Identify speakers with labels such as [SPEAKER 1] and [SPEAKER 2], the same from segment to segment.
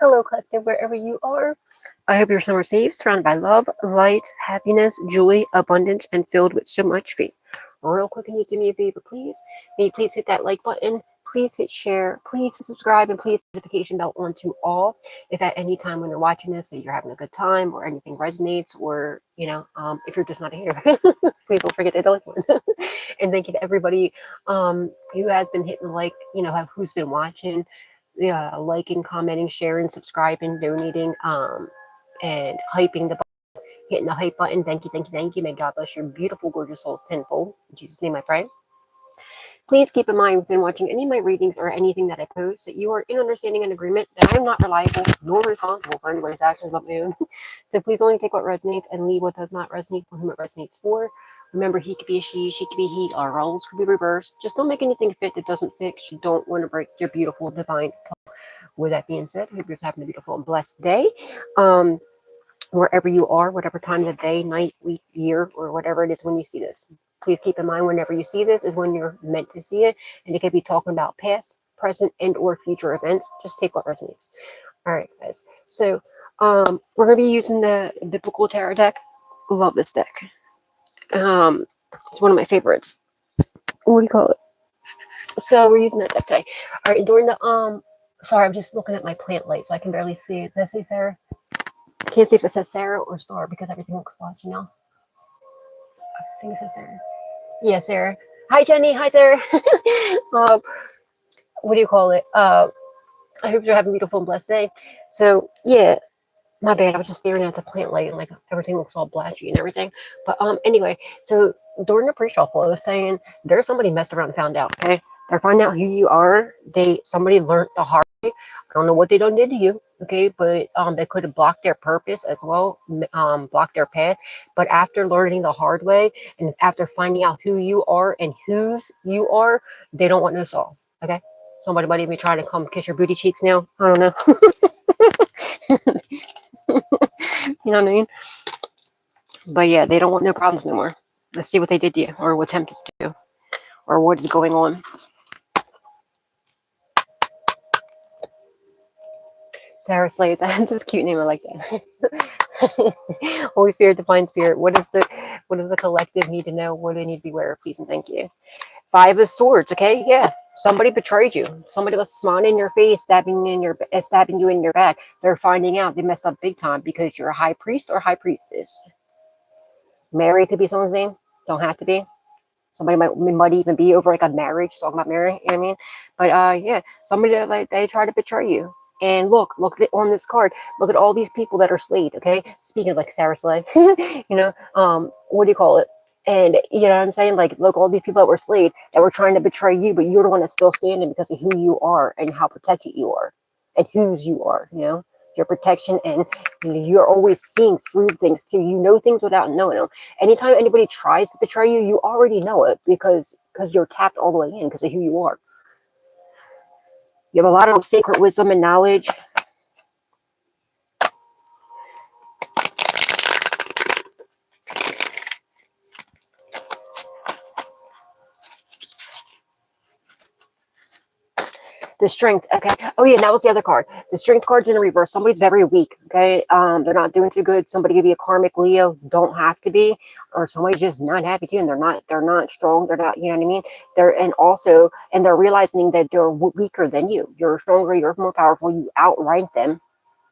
[SPEAKER 1] Hello, collective, wherever you are. I hope your summer safe, surrounded by love, light, happiness, joy, abundance, and filled with so much faith. Real quick, can you do me a favor, please? May you please hit that like button, please hit share, please hit subscribe, and please hit the notification bell on to all. If at any time when you're watching this that you're having a good time or anything resonates, or if you're just not a hater, please don't forget to hit the like button. And thank you to everybody who has been hitting like, who's been watching, yeah, liking, commenting, sharing, subscribing, donating, and hyping the hitting the hype button. Thank you, thank you, thank you. May God bless your beautiful, gorgeous souls tenfold. In Jesus' name I pray. Please keep in mind within watching any of my readings or anything that I post that you are in understanding and agreement that I am not reliable nor responsible for anybody's actions but my own. So please only take what resonates and leave what does not resonate for whom it resonates for. Remember, he could be a she could be he, our roles could be reversed. Just don't make anything fit that doesn't fit. You don't want to break your beautiful divine. With that being said, I hope you're having a beautiful and blessed day. Wherever you are, whatever time of the day, night, week, year, or whatever it is when you see this. Please keep in mind whenever you see this is when you're meant to see it. And it could be talking about past, present, and or future events. Just take what resonates. All right, guys. So we're going to be using the Biblical Tarot deck. Love this deck. It's one of my favorites. What do you call it? So we're using that deck today. All right, during the sorry, I'm just looking at my plant light, so I can barely see it. Does that say Sarah? I can't see if it says Sarah or Star because everything looks blotchy now. I think it says Sarah. Yeah, Sarah. Hi, Jenny. Hi, Sarah. What do you call it? I hope you're having a beautiful and blessed day. So, yeah, my bad. I was just staring at the plant light and like everything looks all blotchy and everything. But anyway, so during the pre-shuffle, I was saying there's somebody messed around and found out. Okay, they're finding out who you are. Somebody learned the hard way. I don't know what they done did to you. Okay, but they could have blocked their purpose as well, blocked their path. But after learning the hard way and after finding out who you are and whose you are, they don't want no sauce. Okay, somebody might even try to come kiss your booty cheeks now. I don't know. You know what I mean? But yeah, they don't want no problems no more. Let's see what they did to you, or what attempted to do, or what is going on. Sarah Slays. That's a cute name. I like that. Holy Spirit, Divine Spirit. What does the collective need to know? What do they need to be aware of? Please and thank you. Five of Swords. Okay, yeah. Somebody betrayed you. Somebody was smiling in your face, stabbing you in your back. They're finding out they messed up big time because you're a high priest or high priestess. Mary could be someone's name. Don't have to be. Somebody might even be over like a marriage, talking about marrying, you know what I mean? But yeah, somebody that like they try to betray you. And look at it on this card. Look at all these people that are slayed, okay? Speaking of like Sarah Slay, what do you call it? And you know what I'm saying? Like, look, all these people that were slayed that were trying to betray you, but you're the one that's still standing because of who you are and how protected you are and whose you are, your protection, and you're always seeing through things too. You know things without knowing them. Anytime anybody tries to betray you, you already know it because you're tapped all the way in because of who you are. You have a lot of sacred wisdom and knowledge. The strength, okay. Oh yeah, that was the other card. The strength card's in the reverse. Somebody's very weak, okay. They're not doing too good. Somebody could be a karmic Leo, don't have to be, or somebody's just not happy too, and they're not strong. They're not, you know what I mean. They're realizing that they're weaker than you. You're stronger. You're more powerful. You outrank them.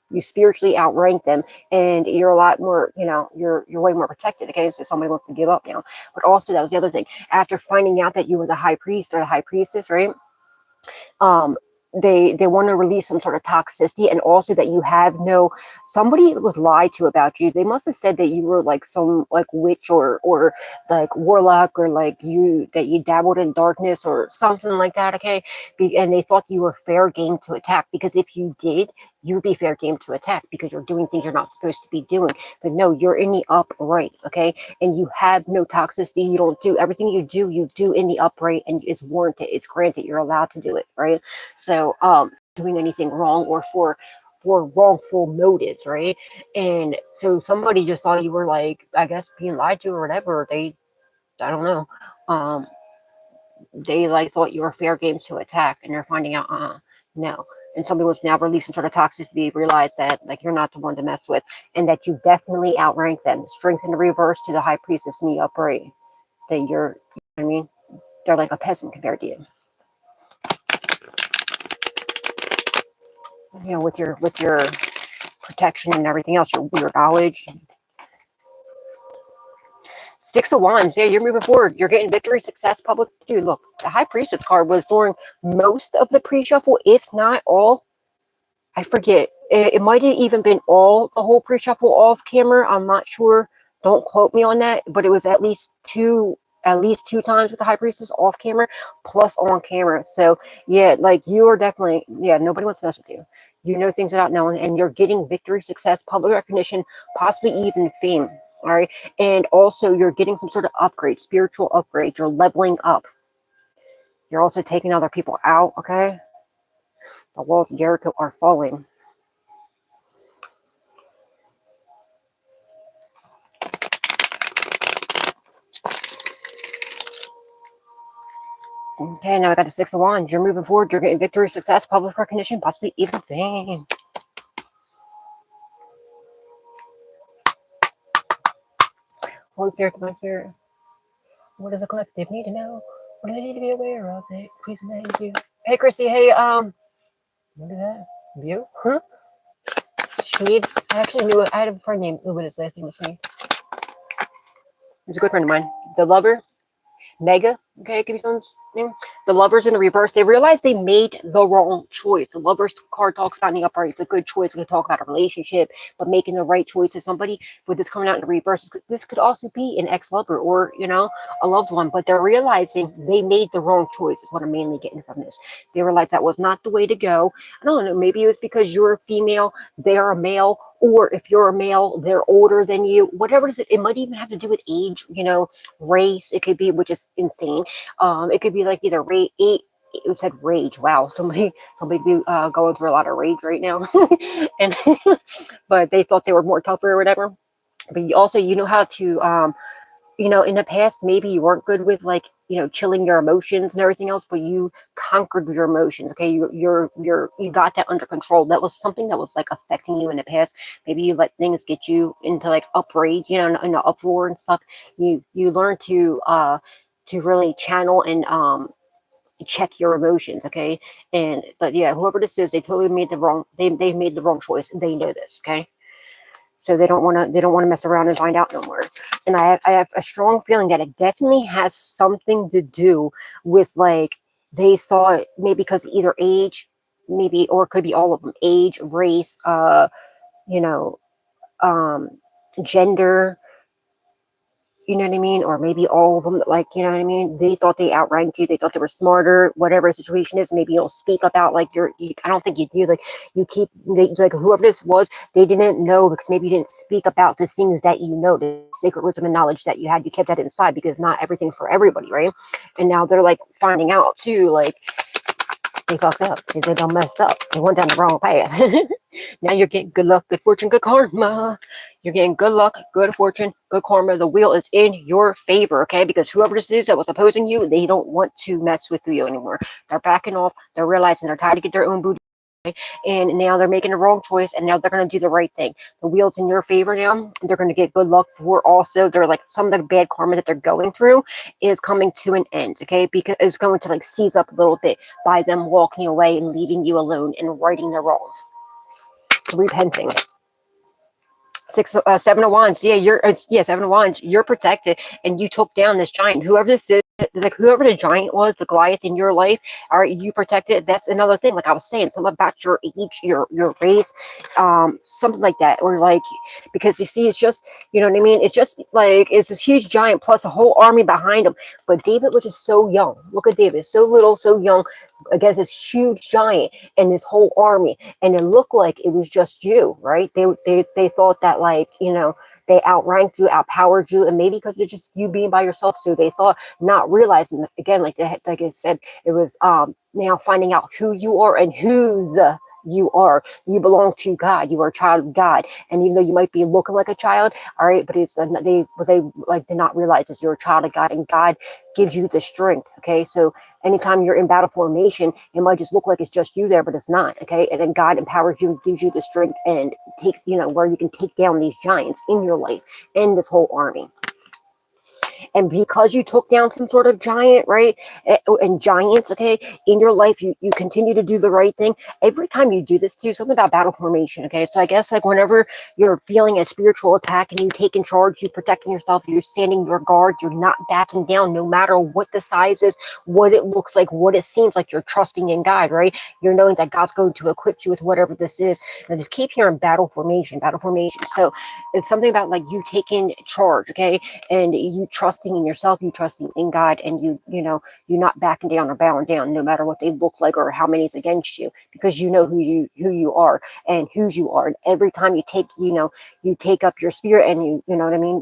[SPEAKER 1] You spiritually outrank them, and you're a lot more, you're way more protected. Okay, so somebody wants to give up now. But also, that was the other thing. After finding out that you were the high priest or the high priestess, right? They want to release some sort of toxicity, and also that you have somebody was lied to about you. They must have said that you were like some like witch or like warlock, or like that you dabbled in darkness or something like that. Okay, and they thought you were fair game to attack, because if you did, you'd be fair game to attack because you're doing things you're not supposed to be doing. But no, you're in the upright, okay? And you have no toxicity. You don't do everything you do in the upright, and it's warranted, it's granted, you're allowed to do it, right? So doing anything wrong or for wrongful motives, right? And so somebody just thought you were like, I guess, being lied to or whatever. I don't know. They like thought you were fair game to attack, and they're finding out no. and somebody wants to now release some sort of toxicity, realize that like you're not the one to mess with, and that you definitely outrank them. Strength in the reverse to the high priestess in the upright. That you're, you know what I mean, they're like a peasant compared to you. You know, with your protection and everything else, your knowledge. Six of Wands, yeah, you're moving forward. You're getting victory, success, public. Dude, look, the High Priestess card was during most of the pre-shuffle, if not all. I forget. It might have even been the whole pre-shuffle off camera. I'm not sure. Don't quote me on that, but it was at least two times with the High Priestess off camera, plus on camera. So yeah, like you are definitely, yeah, nobody wants to mess with you. You know things without knowing, and you're getting victory, success, public recognition, possibly even fame. All right. And also you're getting some sort of upgrade, spiritual upgrade. You're leveling up. You're also taking other people out. Okay. The walls of Jericho are falling. Okay, now I got the Six of Wands. You're moving forward. You're getting victory, success, public recognition, possibly even fame. Holy Spirit, Divine Spirit. What does the collective need to know? What do they need to be aware of? Please and thank you. Hey, Chrissy. Hey, what is that? View? Huh? Shade. I actually knew it. I had a friend named Uber. His last name was Shade. He's a good friend of mine. The Lover. Mega, okay, give you someone's name. The Lovers in the reverse, they realize they made the wrong choice. The Lovers card talks about in the upright. It's a good choice to talk about a relationship, but making the right choice is somebody. With this coming out in the reverse, this could also be an ex-lover or, you know, a loved one, but they're realizing they made the wrong choice is what I'm mainly getting from this. They realize that was not the way to go. I don't know, maybe it was because you're a female, they're a male, or if you're a male, they're older than you. Whatever it is, it might even have to do with age, you know, race. It could be, which is insane. It could be like either it said rage. Wow, somebody be going through a lot of rage right now, and but they thought they were more tougher or whatever. But you also, you know how to you know, in the past, maybe you weren't good with like, you know, chilling your emotions and everything else, but you conquered your emotions. Okay. You got that under control. That was something that was like affecting you in the past. Maybe you let things get you into like uprage, you know, in the uproar and stuff. You learn to really channel and, check your emotions. Okay. But yeah, whoever this is, they totally made they made the wrong choice. They know this. Okay. So they don't want to mess around and find out no more. And I have a strong feeling that it definitely has something to do with like they thought maybe because either age, maybe, or it could be all of them, age, race, you know, gender, you know what I mean? Or maybe all of them, like, you know what I mean? They thought they outranked you. They thought they were smarter, whatever the situation is. Maybe you don't speak about, like, I don't think you do. Like, like, whoever this was, they didn't know because maybe you didn't speak about the things that you know, the sacred wisdom and knowledge that you had. You kept that inside because not everything's for everybody, right? And now they're, like, finding out, too, like, they fucked up. They done messed up. They went down the wrong path. Now you're getting good luck, good fortune, good karma. You're getting good luck, good fortune, good karma. The wheel is in your favor, okay? Because whoever this is that was opposing you, they don't want to mess with you anymore. They're backing off. They're realizing they're tired to get their own booty. And now they're making the wrong choice, and now they're going to do the right thing. The wheel's in your favor now. They're going to get good luck for also, they're like, some of the bad karma that they're going through is coming to an end, okay? Because it's going to like seize up a little bit by them walking away and leaving you alone and righting their wrongs. Repenting. Seven of Wands. Yeah, Seven of Wands. You're protected, and you took down this giant. Whoever this is, like whoever the giant was, the Goliath in your life, are you protected? That's another thing. Like I was saying, something about your age, your race, something like that, or like because you see, it's just, you know what I mean. It's just like it's this huge giant plus a whole army behind him. But David was just so young. Look at David, so little, so young, against this huge giant and this whole army, and it looked like it was just you, right? They thought that, like, you know, they outranked you, outpowered you, and maybe because it's just you being by yourself, so they thought, not realizing, again, like I said, it was now finding out who you are and whose You are. You belong to God. You are a child of God. And even though you might be looking like a child, all right, but it's they like to not realize is you're a child of God, and God gives you the strength. Okay, so anytime you're in battle formation, it might just look like it's just you there, but it's not. Okay, and then God empowers you and gives you the strength and takes, where you can take down these giants in your life and this whole army. And because you took down some sort of giant, right, and giants, okay, in your life, you continue to do the right thing. Every time you do this too, something about battle formation, okay? So I guess like whenever you're feeling a spiritual attack and you take in charge, you're protecting yourself, you're standing your guard, you're not backing down no matter what the size is, what it looks like, what it seems like, you're trusting in God, right? You're knowing that God's going to equip you with whatever this is. And I just keep hearing battle formation, battle formation. So it's something about like you taking charge, okay? And you trusting in yourself, you trusting in God, and you're not backing down or bowing down no matter what they look like or how many is against you, because you know who you are and whose you are. And every time you take up your spirit and you know what I mean,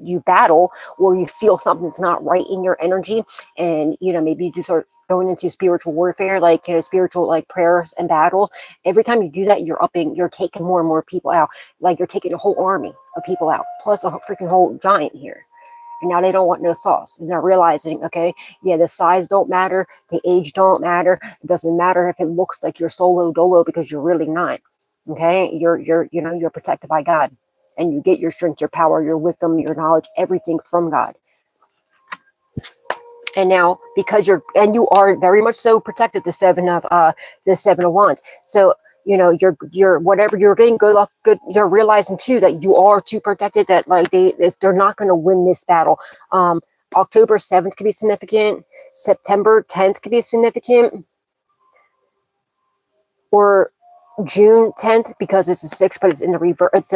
[SPEAKER 1] you battle, or you feel something's not right in your energy, and maybe you just start going into spiritual warfare, like spiritual like prayers and battles. Every time you do that, you're taking more and more people out, like you're taking a whole army of people out, plus a freaking whole giant here. And now they don't want no sauce. And they're realizing, okay, yeah, the size don't matter, the age don't matter. It doesn't matter if it looks like you're solo dolo, because you're really not. Okay, you're protected by God, and you get your strength, your power, your wisdom, your knowledge, everything from God. And now, because you are very much so protected, the seven of wands. So you're whatever, you're getting good luck, good. You're realizing too that you are too protected, that like they're not going to win this battle. October 7th could be significant. September 10th could be significant, or June 10th, because it's a 6, but it's in the reverse. It's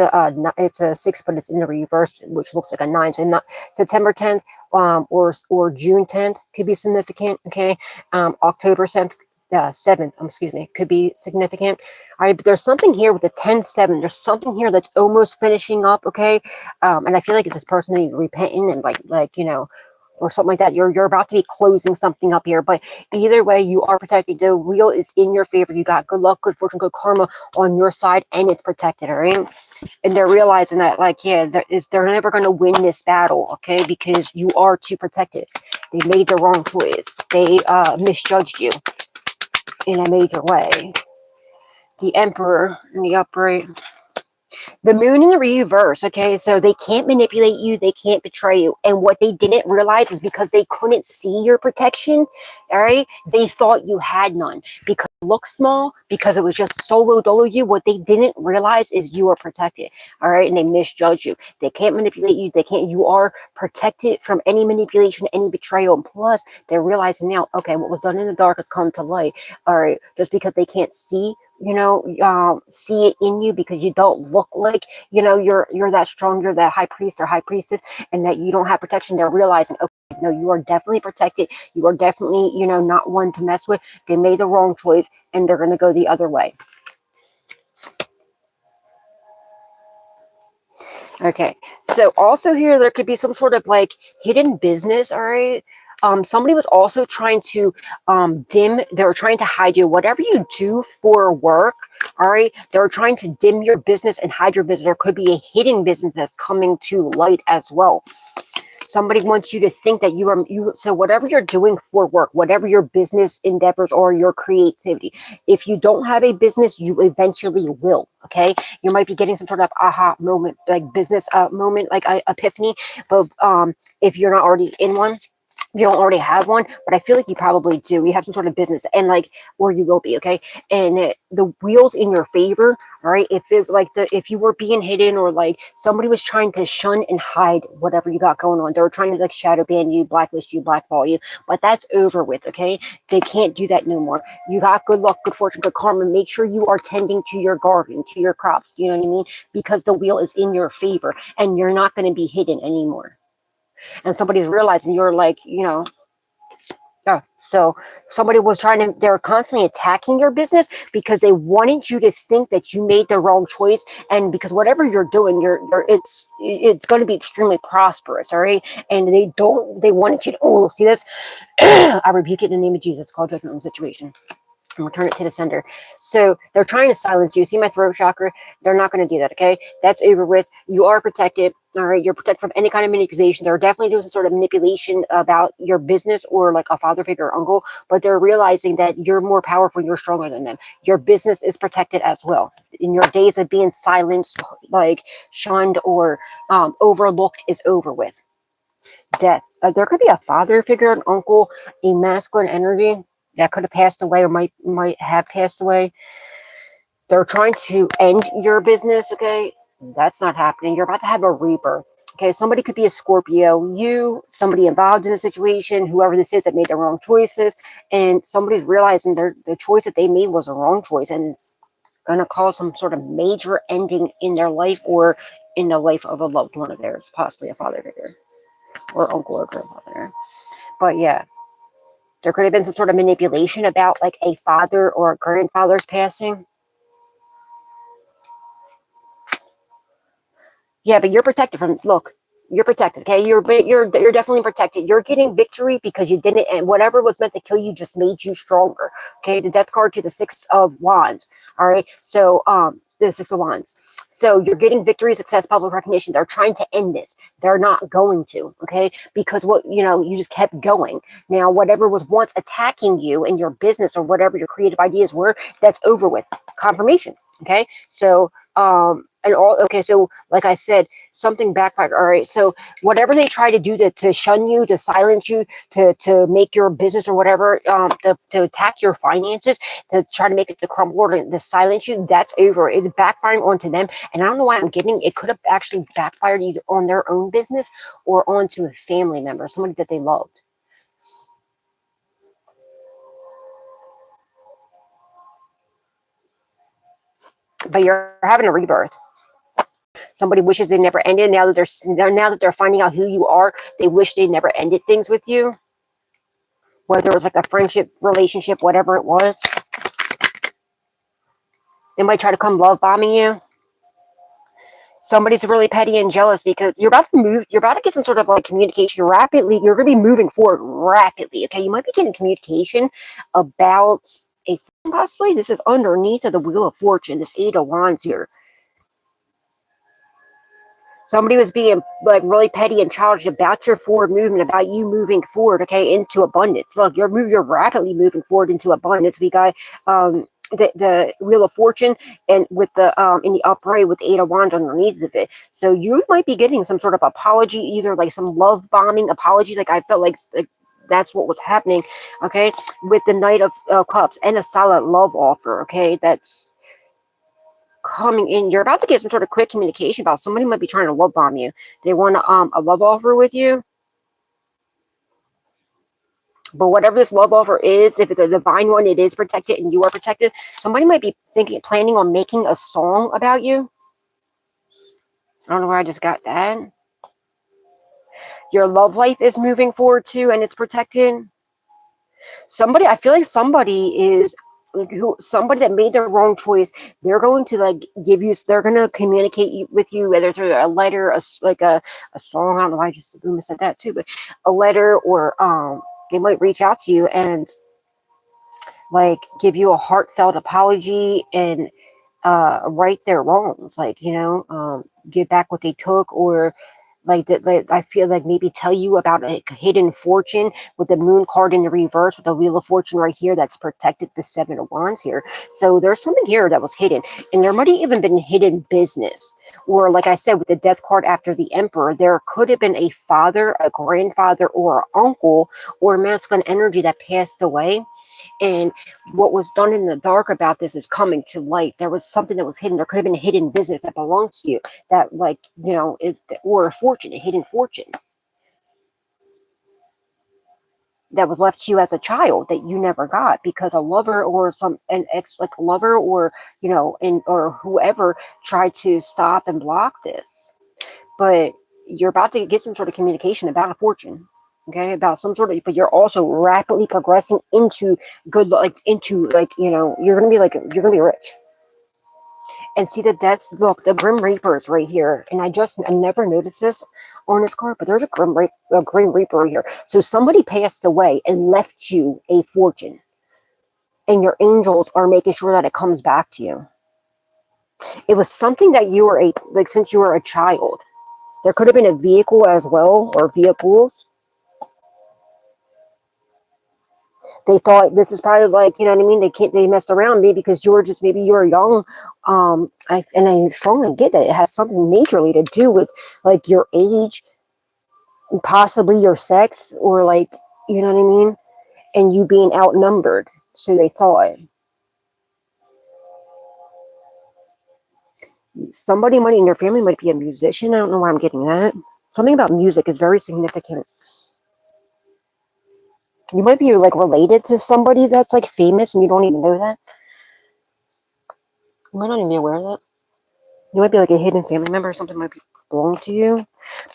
[SPEAKER 1] a 6, but it's in the reverse, which looks like a 9. So not September 10th, or June 10th could be significant. Okay, October 7th, excuse me, could be significant. All right, but there's something here with the 10-7. There's something here that's almost finishing up. Okay, and I feel like it's this person repenting and like or something like that. You're about to be closing something up here, but either way, you are protected. The wheel is in your favor. You got good luck, good fortune, good karma on your side, and it's protected. All right, and they're realizing that, like, yeah, they're never going to win this battle, okay, because you are too protected. They made the wrong choice. They misjudged you in a major way. The Emperor in the upright. The moon in the reverse, okay? So they can't manipulate you. They can't betray you. And what they didn't realize is because they couldn't see your protection, all right? They thought you had none because it looked small, because it was just solo dolo you. What they didn't realize is you are protected, all right? And they misjudge you. They can't manipulate you. You are protected from any manipulation, any betrayal. And plus, they're realizing now, okay, what was done in the dark has come to light, all right? Just because they can't see see it in you, because you don't look like you're that strong, you're that high priest or high priestess, and that you don't have protection. They're realizing, okay, no, you are definitely protected. You are definitely not one to mess with. They made the wrong choice, and they're going to go the other way. Okay, so also here there could be some sort of like hidden business. All right, somebody was also trying to they were trying to hide you. Whatever you do for work, all right, they were trying to dim your business and hide your business. There could be a hidden business that's coming to light as well. Somebody wants you to think that so whatever you're doing for work, whatever your business endeavors or your creativity, if you don't have a business, you eventually will. Okay, you might be getting some sort of aha moment, like business moment, like epiphany. But if you're not already in one, you don't already have one, but I feel like you probably do. You have some sort of business, and or you will be, okay? And the wheels in your favor, all right? If you were being hidden, or like somebody was trying to shun and hide whatever you got going on, they were trying to shadow ban you, blacklist you, blackball you, but that's over with, okay? They can't do that no more. You got good luck, good fortune, good karma. Make sure you are tending to your garden, to your crops. You know what I mean? Because the wheel is in your favor, and you're not going to be hidden anymore. And somebody's realizing you're yeah. So somebody was they're constantly attacking your business because they wanted you to think that you made the wrong choice. And because whatever you're doing, it's going to be extremely prosperous. All right. And they wanted you to, see this? I rebuke it in the name of Jesus. Call judgment on the situation. and return it to the sender. So they're trying to silence you. See my throat chakra? They're not going to do that, okay? That's over with. You are protected, all right? You're protected from any kind of manipulation. They're definitely doing some sort of manipulation about your business or like a father figure or uncle, but they're realizing that you're more powerful, you're stronger than them. Your business is protected as well. In your days of being silenced, like shunned or overlooked is over with. Death. There could be a father figure, an uncle, a masculine energy that could have passed away or might have passed away. They're trying to end your business, okay? That's not happening. You're about to have a rebirth. Okay, somebody could be a Scorpio, you, somebody involved in a situation, whoever this is that made the wrong choices, and somebody's realizing the choice that they made was a wrong choice, and it's going to cause some sort of major ending in their life or in the life of a loved one of theirs, possibly a father figure or uncle or grandfather. But yeah, there could have been some sort of manipulation about like a father or a grandfather's passing. Yeah, but you're protected from, look, you're protected, okay? You're definitely protected. You're getting victory because you didn't, and whatever was meant to kill you just made you stronger. Okay, the death card to the Six of Wands. All right, so the Six of Wands. So you're getting victory, success, public recognition. They're trying to end this. They're not going to, okay? Because you just kept going. Now, whatever was once attacking you in your business or whatever your creative ideas were, that's over with. Confirmation. Okay, so so like I said, something backfired. All right, so whatever they try to do to shun you, to silence you, to make your business or whatever, to attack your finances, to try to make it to crumble or to silence you, that's over. It's backfiring onto them, and I don't know why I'm getting it. Could have actually backfired either on their own business or onto a family member, somebody that they loved. But you're having a rebirth. Somebody wishes they never ended. Now that they're finding out who you are, they wish they never ended things with you. Whether it was like a friendship, relationship, whatever it was. They might try to come love bombing you. Somebody's really petty and jealous because you're about to move. You're about to get some sort of like communication rapidly. You're going to be moving forward rapidly. Okay, you might be getting communication about a possibly. This is underneath of the Wheel of Fortune. This Eight of Wands here. Somebody was being like really petty and childish about your forward movement, about you moving forward, okay, into abundance. Look, you're rapidly moving forward into abundance. We got the Wheel of Fortune and with the in the upright with the Eight of Wands underneath of it. So you might be getting some sort of apology, either like some love bombing apology. Like I felt like that's what was happening, okay, with the Knight of Cups and a solid love offer, okay, that's coming in. You're about to get some sort of quick communication about somebody might be trying to love bomb you. They want a love offer with you. But whatever this love offer is, if it's a divine one, it is protected and you are protected. Somebody might be planning on making a song about you. I don't know where I just got that. Your love life is moving forward too, and it's protected. I feel like somebody that made the wrong choice, they're going to like they're going to communicate with you whether through a letter, a song. I don't know why I just said that too, but a letter, or they might reach out to you and like give you a heartfelt apology and right their wrongs, like give back what they took, or like that. Like, I feel like maybe tell you about a hidden fortune with the Moon card in the reverse with the Wheel of Fortune right here that's protected, the Seven of Wands here. So there's something here that was hidden, and there might have even been hidden business, or like I said with the Death card after the Emperor, there could have been a father, a grandfather, or an uncle or masculine energy that passed away. And what was done in the dark about this is coming to light. There was something that was hidden. There could have been a hidden business that belongs to you, that or a fortune, a hidden fortune that was left to you as a child that you never got because a lover or an ex, like a lover, or or whoever tried to stop and block this. But you're about to get some sort of communication about a fortune. Okay, about some sort of, but you're also rapidly progressing into good, you're gonna be rich. And see the death, look, the Grim Reaper is right here, and I never noticed this on this card, but there's a Grim Reaper here. So somebody passed away and left you a fortune. and your angels are making sure that it comes back to you. It was something that you were like since you were a child. There could have been a vehicle as well, or vehicles. They thought this is probably like, you know what I mean? They messed around maybe because you were just, maybe you were young. And I strongly get that it has something majorly to do with like your age, possibly your sex, or like, you know what I mean? And you being outnumbered. So they thought. Somebody might in your family might be a musician. I don't know why I'm getting that. Something about music is very significant. You might be like related to somebody that's like famous and you don't even know that. You might not even be aware of that. You might be like a hidden family member or something might belong to you.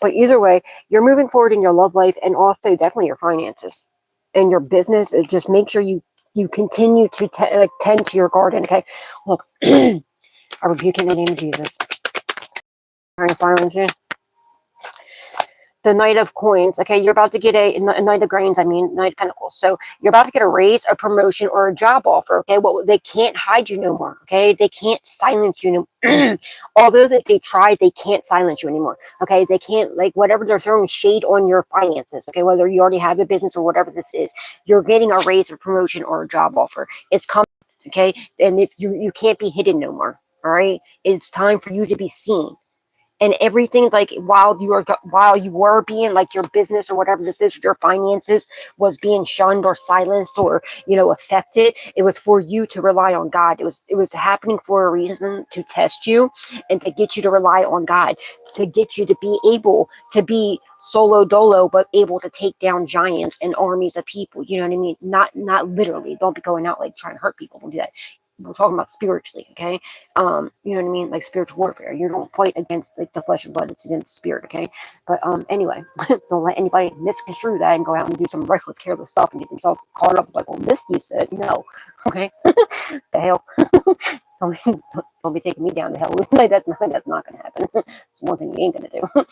[SPEAKER 1] But either way, you're moving forward in your love life and also definitely your finances and your business. Just make sure you continue to tend to your garden, okay? Look, I rebuke in the name of Jesus. I'm trying to silence you. The Knight of Coins, okay, you're about to get a Knight of Grains, Knight of Pentacles. So you're about to get a raise, a promotion, or a job offer, okay? Well, they can't hide you no more, okay? They can't silence you no more. Although that they tried, they can't silence you anymore, okay? They can't, like, whatever they're throwing shade on your finances, okay? Whether you already have a business or whatever this is, you're getting a raise, a promotion, or a job offer. It's coming, okay? And if you can't be hidden no more, all right? It's time for you to be seen. And everything, like while you were being like your business or whatever this is, your finances was being shunned or silenced or affected, it was for you to rely on God. It was happening for a reason, to test you and to get you to rely on God, to get you to be able to be solo dolo, but able to take down giants and armies of people. You know what I mean? Not literally. Don't be going out like trying to hurt people. Don't do that. We're talking about spiritually, okay? You know what I mean? Like spiritual warfare. You don't fight against like the flesh and blood, it's against spirit, okay? But anyway, don't let anybody misconstrue that and go out and do some reckless, careless stuff and get themselves caught up with like, well, Misty said, no, okay? The hell? don't be taking me down to hell. Like, that's not gonna happen. It's one thing you ain't gonna do.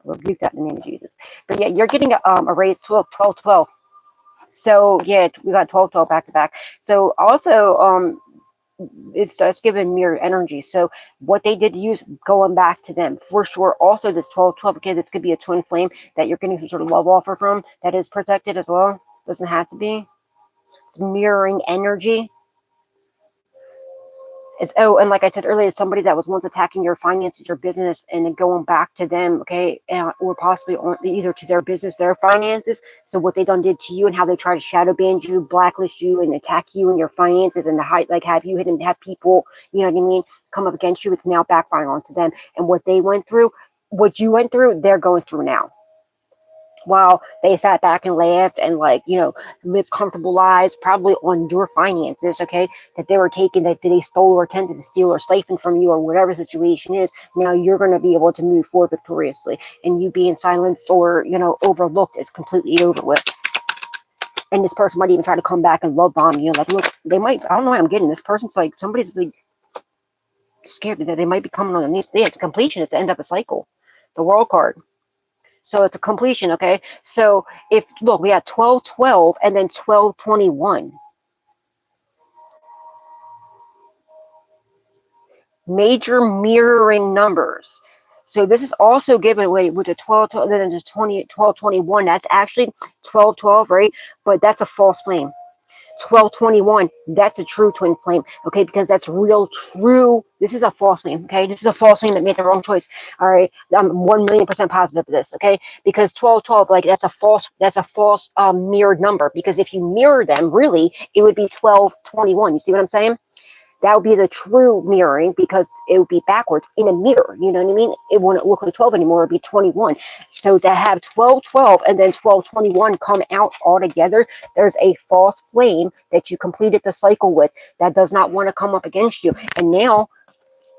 [SPEAKER 1] Rebuke that in the name of Jesus. But yeah, you're getting a raise 12, 12, 12. So yeah, we got 12, 12 back to back. So also it's given mirror energy. So what they did use going back to them for sure. Also this 12, 12, okay, this could be a twin flame that you're getting some sort of love offer from that is protected as well. Doesn't have to be. It's mirroring energy. And like I said earlier, it's somebody that was once attacking your finances, your business, and then going back to them, okay, or possibly either to their business, their finances. So what they done did to you and how they try to shadow ban you, blacklist you, and attack you and your finances, and have you hidden, have people, you know what I mean, come up against you. It's now backfiring onto them, and what they went through, what you went through, they're going through now. While they sat back and laughed and lived comfortable lives, probably on your finances, okay, that they were taking, that they stole or attempted to steal or siphon from you or whatever the situation is. Now you're going to be able to move forward victoriously, and you being silenced or overlooked is completely over with. And this person might even try to come back and love bomb you. Like, look, they might, I don't know why I'm getting this person's like, somebody's like scared that they might be coming on the knees. Yeah, it's a completion, it's the end of a cycle. The World card. So it's a completion, okay? So look, we had 12, 12, and then 12, 21. Major mirroring numbers. So this is also given away with the 12, 12, and then the 20, 12, 21. That's actually 12, 12, right? But that's a false flame. 1221, that's a true twin flame, okay, because that's real true. This is a false flame, okay? This is a false flame that made the wrong choice. All right, I'm 1,000,000% positive of this, okay? Because 1212, like, that's a false mirrored number, because if you mirror them, really it would be 1221. You see what I'm saying? That would be the true mirroring, because it would be backwards in a mirror. You know what I mean? It wouldn't look like 12 anymore. It would be 21. So to have 1212 and then 1221 come out all together, there's a false flame that you completed the cycle with that does not want to come up against you. And now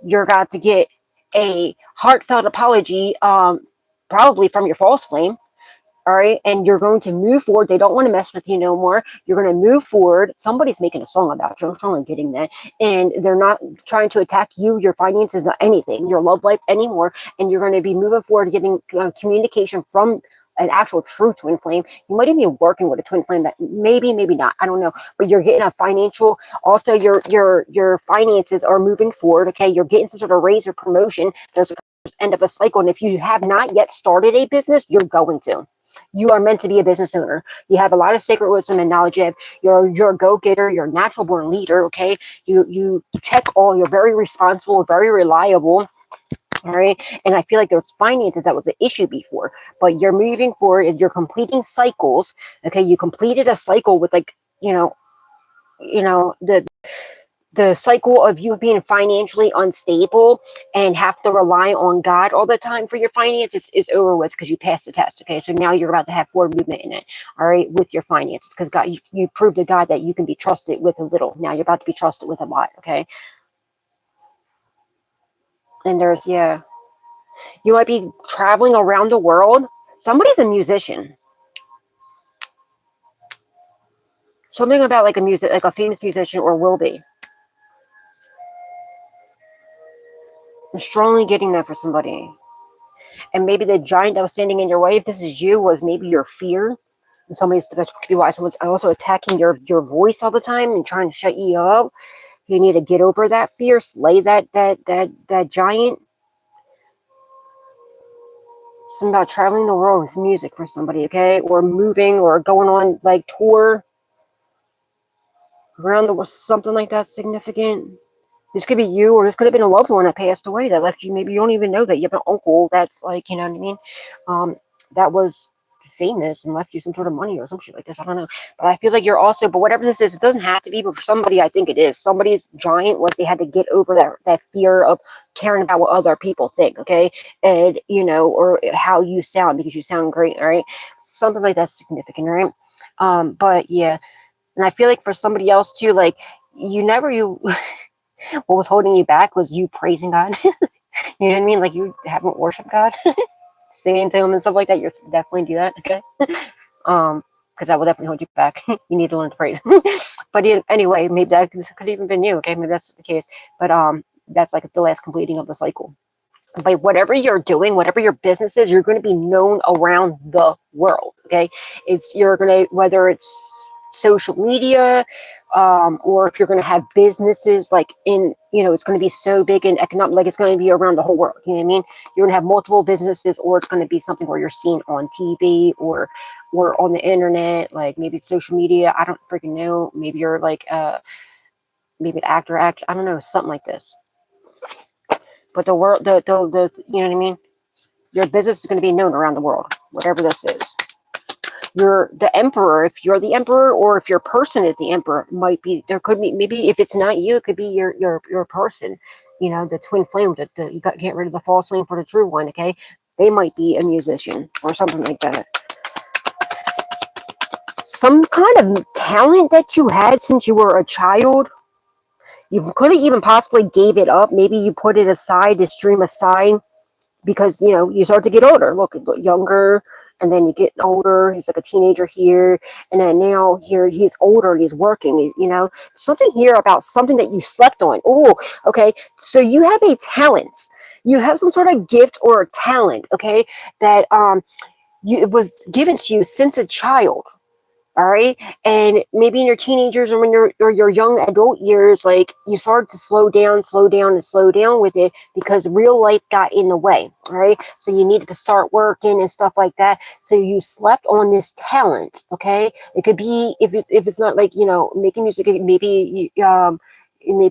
[SPEAKER 1] you're got to get a heartfelt apology, probably from your false flame. All right, and you're going to move forward. They don't want to mess with you no more. You're going to move forward. Somebody's making a song about you. I'm strongly getting that. And they're not trying to attack you, your finances, not anything, your love life anymore. And you're going to be moving forward, getting communication from an actual true twin flame. You might even be working with a twin flame that maybe not, I don't know, but you're getting a financial, also your finances are moving forward. Okay, you're getting some sort of raise or promotion. There's a end of a cycle, and if you have not yet started a business, you're going to. You are meant to be a business owner. You have a lot of sacred wisdom and knowledge. You're a go-getter. You're a natural born leader. Okay, you check all. You're very responsible, very reliable. All right. And I feel like there's finances that was an issue before, but you're moving forward. You're completing cycles. Okay. You completed a cycle with, like, the cycle of you being financially unstable and have to rely on God all the time for your finances is over with, because you passed the test. Okay. So now you're about to have forward movement in it. All right. With your finances, because God, you proved to God that you can be trusted with a little. Now you're about to be trusted with a lot. Okay. And there's, yeah. You might be traveling around the world. Somebody's a musician. Something about like a famous musician, or will be. I'm strongly getting that for somebody. And maybe the giant that was standing in your way, if this is you, was maybe your fear. And that's could be why someone's also attacking your voice all the time and trying to shut you up. You need to get over that fear, slay that giant. Something about traveling the world with music for somebody, okay? Or moving, or going on like tour around the world, something like that significant. This could be you, or this could have been a loved one that passed away that left you. Maybe you don't even know that you have an uncle that's like, you know what I mean? That was famous and left you some sort of money or some shit like this. I don't know. But I feel like you're also, but whatever this is, it doesn't have to be, but for somebody, I think it is. Somebody's giant was they had to get over that fear of caring about what other people think, okay? And, or how you sound, because you sound great, all right? Something like that's significant, right? But yeah. And I feel like for somebody else too, like, what was holding you back was you praising God. You know what I mean? Like, you haven't worshiped God, singing to him and stuff like that. You're definitely do that, okay? Because that will definitely hold you back. You need to learn to praise. But anyway, maybe that could have even been you, okay? Maybe that's the case. But that's like the last completing of the cycle. By whatever you're doing, whatever your business is, you're going to be known around the world, okay? You're going to, whether it's social media, or if you're going to have businesses like it's going to be so big in economic, like it's going to be around the whole world. You know what I mean? You're going to have multiple businesses, or it's going to be something where you're seen on TV or on the internet, like maybe it's social media. I don't freaking know. Maybe you're like, maybe an actor, I don't know, something like this. But the world, the you know what I mean? Your business is going to be known around the world, whatever this is. You're the emperor, if you're the emperor, or if your person is the emperor. There could be, maybe if it's not you, it could be your person, the twin flame, you got to get rid of the false flame for the true one, okay? They might be a musician or something like that. Some kind of talent that you had since you were a child, you could have even possibly gave it up. Maybe you put it aside, this dream aside, because you start to get older. Look, younger, and then you get older. He's like a teenager here, and then now here he's older and he's working. Something here about something that you slept on. Oh, okay. So you have a talent. You have some sort of gift or a talent, okay, that it was given to you since a child. All right. And maybe in your teenagers, or when your young adult years, like, you started to slow down with it because real life got in the way. All right. So you needed to start working and stuff like that. So you slept on this talent. Okay. It could be, if it's not like, making music, maybe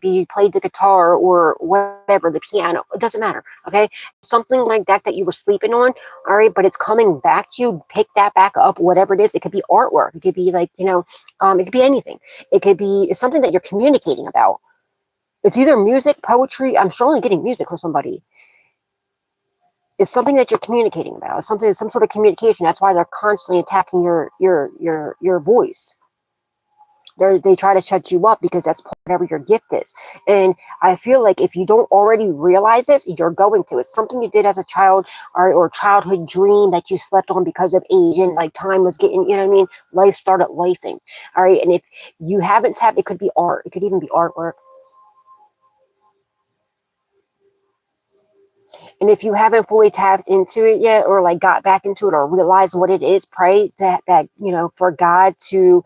[SPEAKER 1] you played the guitar or whatever, the piano, it doesn't matter. Okay. Something like that you were sleeping on. All right. But it's coming back to you. Pick that back up, whatever it is. It could be artwork. It could be like, it could be anything. It could be something that you're communicating about. It's either music, poetry. I'm strongly getting music for somebody. It's something that you're communicating about. It's some sort of communication. That's why they're constantly attacking your voice. They try to shut you up because that's whatever your gift is. And I feel like if you don't already realize this, you're going to. It's something you did as a child, or childhood dream that you slept on because of age, and like time was getting, you know what I mean? Life started lifing. All right. And if you haven't tapped, it could be art. It could even be artwork. And if you haven't fully tapped into it yet, or like got back into it, or realized what it is, pray that you know, for God to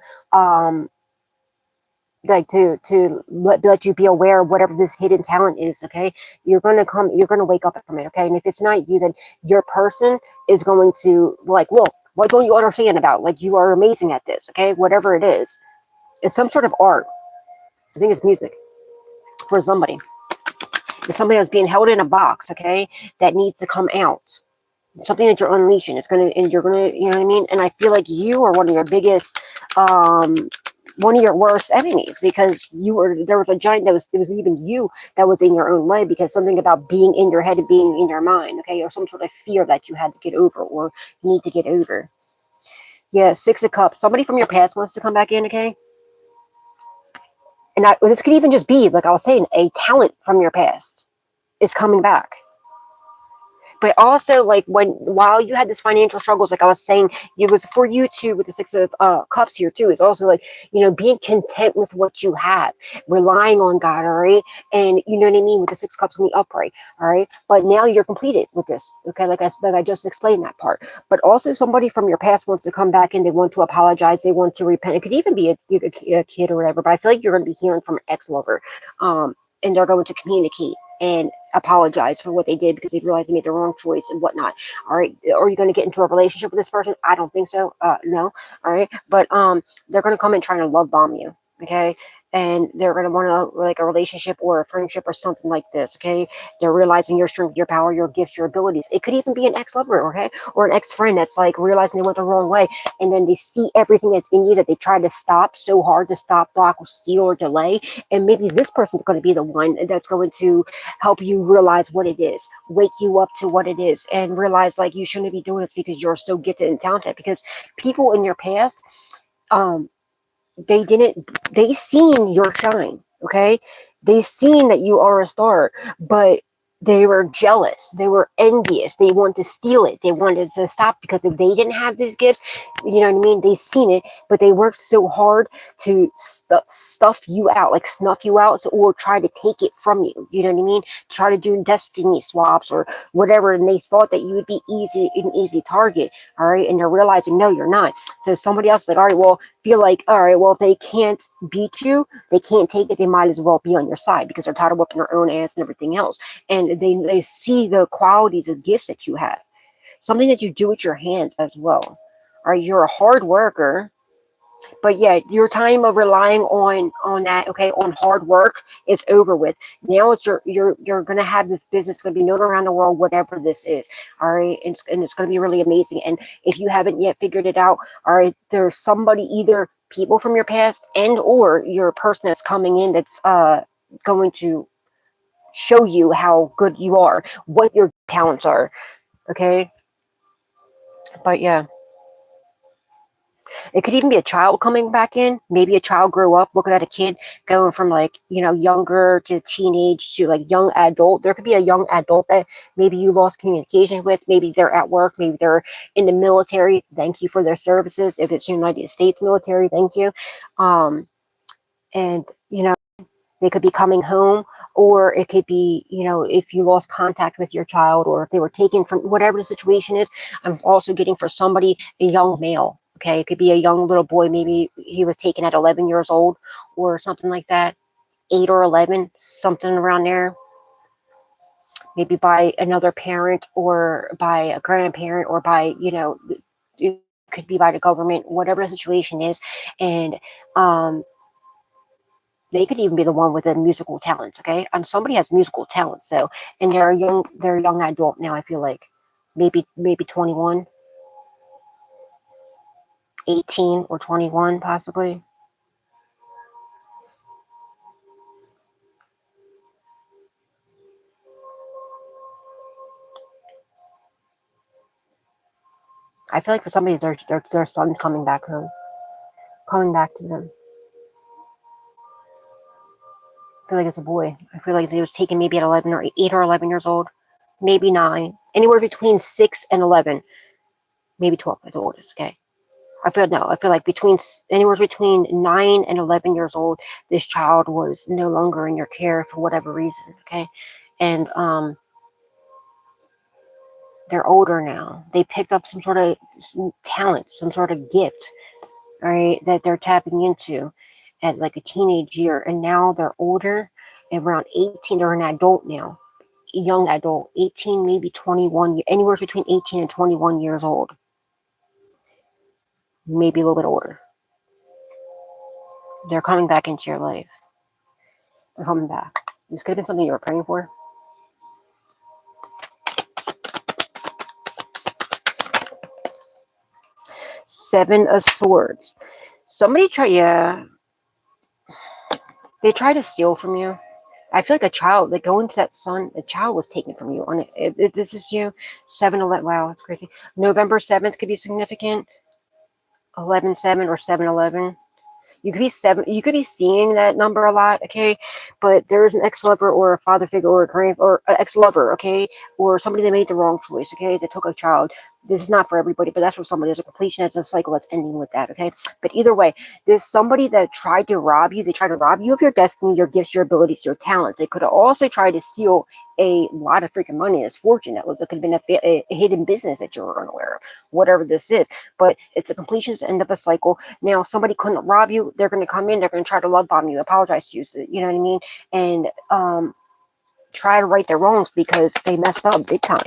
[SPEAKER 1] like to let you be aware of whatever this hidden talent is. Okay, you're gonna wake up from it. Okay, and if it's not you, then your person is going to like, look, what don't you understand about, like, you are amazing at this. Okay, whatever it is, it's some sort of art. I think it's music for somebody. It's somebody that's being held in a box. Okay, that needs to come out. Something that you're unleashing. It's gonna, and you're gonna, you know what I mean? And I feel like you are one of your biggest, one of your worst enemies, because there was a giant that it was even you that was in your own way, because something about being in your head and being in your mind, okay, or some sort of fear that you had to get over or need to get over. Yeah, Six of Cups. Somebody from your past wants to come back in, okay? And this could even just be, like I was saying, a talent from your past is coming back. But also, like, while you had this financial struggles, like I was saying, it was for you too, with the Six of Cups here too, is also like, you know, being content with what you have, relying on God, all right? And you know what I mean, with the Six Cups in the upright, all right? But now you're completed with this, okay? Like I just explained that part. But also, somebody from your past wants to come back and they want to apologize, they want to repent. It could even be a kid or whatever, but I feel like you're going to be hearing from an ex-lover, and they're going to communicate and apologize for what they did, because they realized they made the wrong choice and whatnot. All right. Are you going to get into a relationship with this person? I don't think so. No. All right. But they're going to come and trying to love bomb you. Okay. And they're going to want like a relationship or a friendship or something like this. Okay. They're realizing your strength, your power, your gifts, your abilities. It could even be an ex-lover, okay, or an ex-friend that's like realizing they went the wrong way, and then they see everything that's in you that they tried to stop so hard, to stop, block, or steal, or delay. And maybe this person's going to be the one that's going to help you realize what it is, wake you up to what it is, and realize like you shouldn't be doing this because you're so gifted and talented. Because people in your past, um, they seen your shine, okay? They seen that you are a star, but they were jealous, they were envious, they wanted to steal it, they wanted to stop, because if they didn't have these gifts, you know what I mean, they seen it, but they worked so hard to stuff you out, like snuff you out, or try to take it from you, you know what I mean, try to do destiny swaps or whatever, and they thought that you would be an easy target, all right, and they're realizing, no, you're not. So somebody else is like, all right, well, feel like, all right, well, if they can't beat you, they can't take it, they might as well be on your side, because they're tired of whooping their own ass and everything else. And they see the qualities of gifts that you have, something that you do with your hands as well. All right, you're a hard worker, but yeah, your time of relying on that, okay, on hard work is over with. Now it's you're gonna have this business gonna be known around the world, whatever this is. All right, and it's gonna be really amazing. And if you haven't yet figured it out, all right, there's somebody, either people from your past and or your person that's coming in, that's going to show you how good you are, what your talents are. Okay, but yeah. It could even be a child coming back in. Maybe a child grew up looking at a kid going from, like, you know, younger to teenage to like young adult. There could be a young adult that maybe you lost communication with. Maybe they're at work. Maybe they're in the military. Thank you for their services. If it's United States military, thank you. And you know, they could be coming home, or it could be, you know, if you lost contact with your child, or if they were taken from, whatever the situation is. I'm also getting for somebody, a young male. Okay, it could be a young little boy. Maybe he was taken at 11 years old or something like that, 8 or 11, something around there. Maybe by another parent, or by a grandparent, or by, you know, it could be by the government, whatever the situation is. And they could even be the one with the musical talents, okay? And somebody has musical talents, so, and they're a young adult now, I feel like. Maybe 21, 18 or 21 possibly. I feel like for somebody, their son's coming back home, coming back to them. I feel like it's a boy. I feel like he was taken maybe at 11 or 8 or 11 years old, maybe 9, anywhere between 6 and 11, maybe 12 at the oldest, okay? I feel like anywhere between 9 and 11 years old, this child was no longer in your care for whatever reason, okay? And They're older now. They picked up some sort of talent, some sort of gift, all right, that they're tapping into at like a teenage year. And now they're older, around 18. They're an adult now, a young adult, 18, maybe 21, anywhere between 18 and 21 years old, maybe a little bit older. They're coming back into your life. They're coming back. This could have been something you were praying for. Seven of Swords. Somebody they try to steal from you. I feel like a child, like going to that sun, a child was taken from you. On it, this is you. 7-11. Wow, that's crazy. November 7th could be significant. 11-7 or 7-11. You could be you could be seeing that number a lot, okay? But there is an ex-lover or a father figure or an ex-lover, okay? Or somebody that made the wrong choice, okay? That took a child. This is not for everybody, but that's for somebody. There's a completion, it's a cycle that's ending with that, okay? But either way, there's somebody that tried to rob you. They tried to rob you of your destiny, your gifts, your abilities, your talents. They could have also tried to steal a lot of freaking money, this fortune. It could have been a hidden business that you were unaware of, whatever this is. But it's a completion, it's the end of a cycle. Now, somebody couldn't rob you. They're going to come in. They're going to try to love bomb you, apologize to you. So, you know what I mean? And try to right their wrongs because they messed up big time.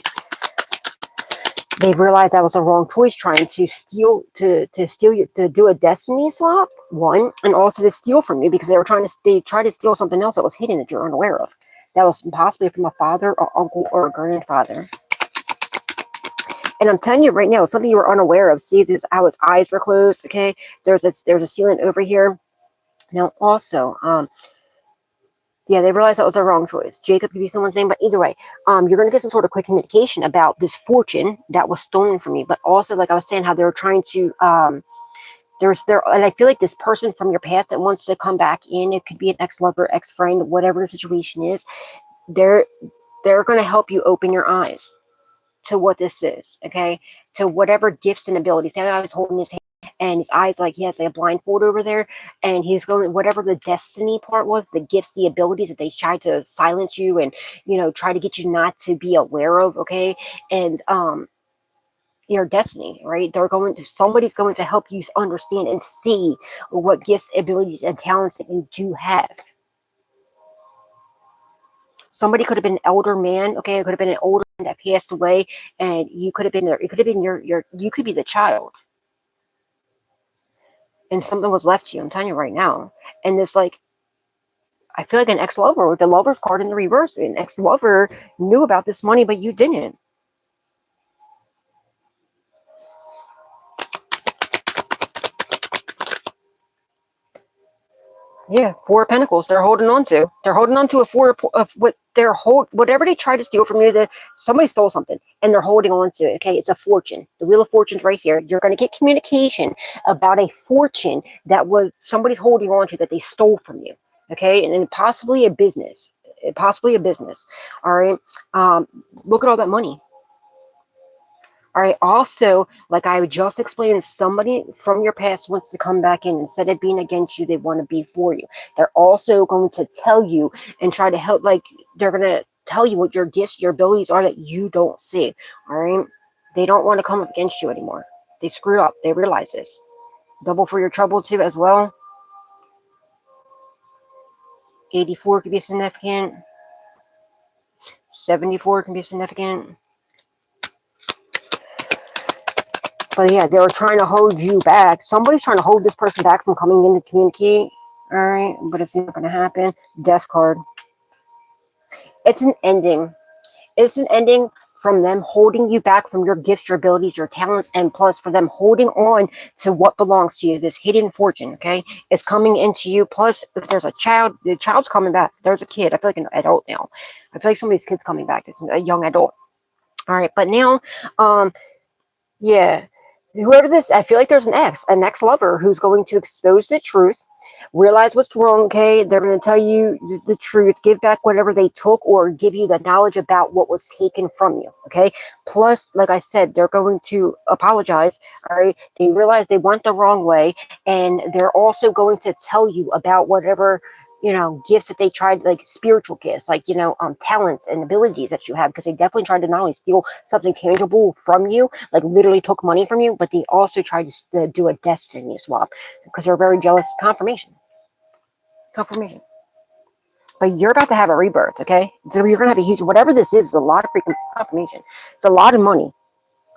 [SPEAKER 1] They've realized that was the wrong choice, trying to steal, to do a destiny swap, one, and also to steal from you because they tried to steal something else that was hidden that you're unaware of. That was possibly from a father or uncle or a grandfather. And I'm telling you right now, something you were unaware of. See this, how his eyes were closed, okay? There's a ceiling over here. Now also, yeah, they realized that was the wrong choice. Jacob could be someone's name, but either way, you're going to get some sort of quick communication about this fortune that was stolen from you. But also, like I was saying, how they were trying to, and I feel like this person from your past that wants to come back in, it could be an ex-lover, ex-friend, whatever the situation is, they're going to help you open your eyes to what this is, okay? To whatever gifts and abilities. I was holding his hand and his eyes, like he has a blindfold over there, and he's going, whatever the destiny part was, the gifts, the abilities that they tried to silence you and, you know, try to get you not to be aware of, okay? And your destiny, right? Somebody's going to help you understand and see what gifts, abilities, and talents that you do have. Somebody could have been an elder man, okay? It could have been an older man that passed away, and you could have been there. It could have been you could be the child. And something was left to you, I'm telling you right now. And this, like, I feel like an ex-lover with the lover's card in the reverse. An ex-lover knew about this money, but you didn't. Yeah, Four of Pentacles. They're holding on to. They're holding on to a four of what whatever they tried to steal from you. That somebody stole something, and they're holding on to it. Okay, it's a fortune. The Wheel of Fortune's right here. You're going to get communication about a fortune that was somebody's holding on to that they stole from you. Okay, and then possibly a business. Possibly a business. All right. Look at all that money. All right. Also, like I just explained, somebody from your past wants to come back in. Instead of being against you, they want to be for you. They're also going to tell you and try to help. Like, they're going to tell you what your gifts, your abilities are that you don't see. All right. They don't want to come up against you anymore. They screwed up. They realize this. Double for your trouble too as well. 84 could be significant. 74 can be significant. But yeah, they were trying to hold you back. Somebody's trying to hold this person back from coming in to communicate. All right, but it's not going to happen. Death card. It's an ending. It's an ending from them holding you back from your gifts, your abilities, your talents, and plus for them holding on to what belongs to you. This hidden fortune, okay, is coming into you. Plus, if there's a child, the child's coming back. There's a kid. I feel like an adult now. I feel like somebody's kid's coming back. It's a young adult. All right, but now, yeah. Whoever this, I feel like there's an ex-lover who's going to expose the truth, realize what's wrong, okay? They're going to tell you the truth, give back whatever they took, or give you the knowledge about what was taken from you, okay? Plus, like I said, they're going to apologize, all right? They realize they went the wrong way, and they're also going to tell you about whatever gifts that they tried, like spiritual gifts, like, talents and abilities that you have, because they definitely tried to not only steal something tangible from you, like literally took money from you, but they also tried to do a destiny swap because they're very jealous. Confirmation. But you're about to have a rebirth, okay? So you're gonna have a huge, whatever this is a lot of freaking confirmation. It's a lot of money.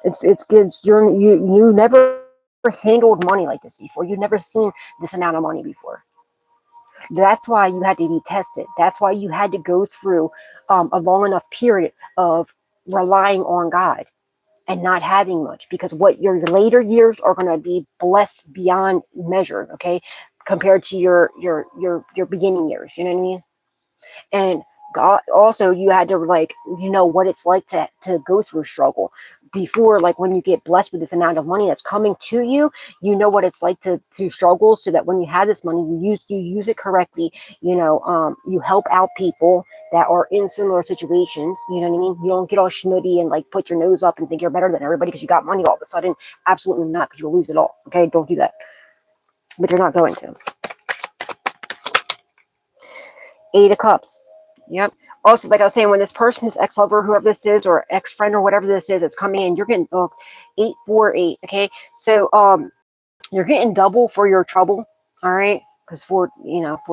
[SPEAKER 1] It's good. You never handled money like this before. You've never seen this amount of money before. That's why you had to be tested. That's why you had to go through a long enough period of relying on God and not having much, because what your later years are going to be blessed beyond measure, okay, compared to your beginning years. You know what I mean? And God, also, you had to, like, what it's like to go through struggle before, like, when you get blessed with this amount of money that's coming to you, what it's like to struggle, so that when you have this money, you use it correctly. You help out people that are in similar situations. You know what I mean? You don't get all schnutty and, like, put your nose up and think you're better than everybody because you got money all of a sudden. Absolutely not, because you'll lose it all. Okay, don't do that. But you're not going to. 8 of Cups. Yep. Also, like I was saying, when this person, this ex-lover, whoever this is, or ex-friend, or whatever this is, it's coming in, you're getting 8, 4, 8. Okay, so you're getting double for your trouble. All right, because 4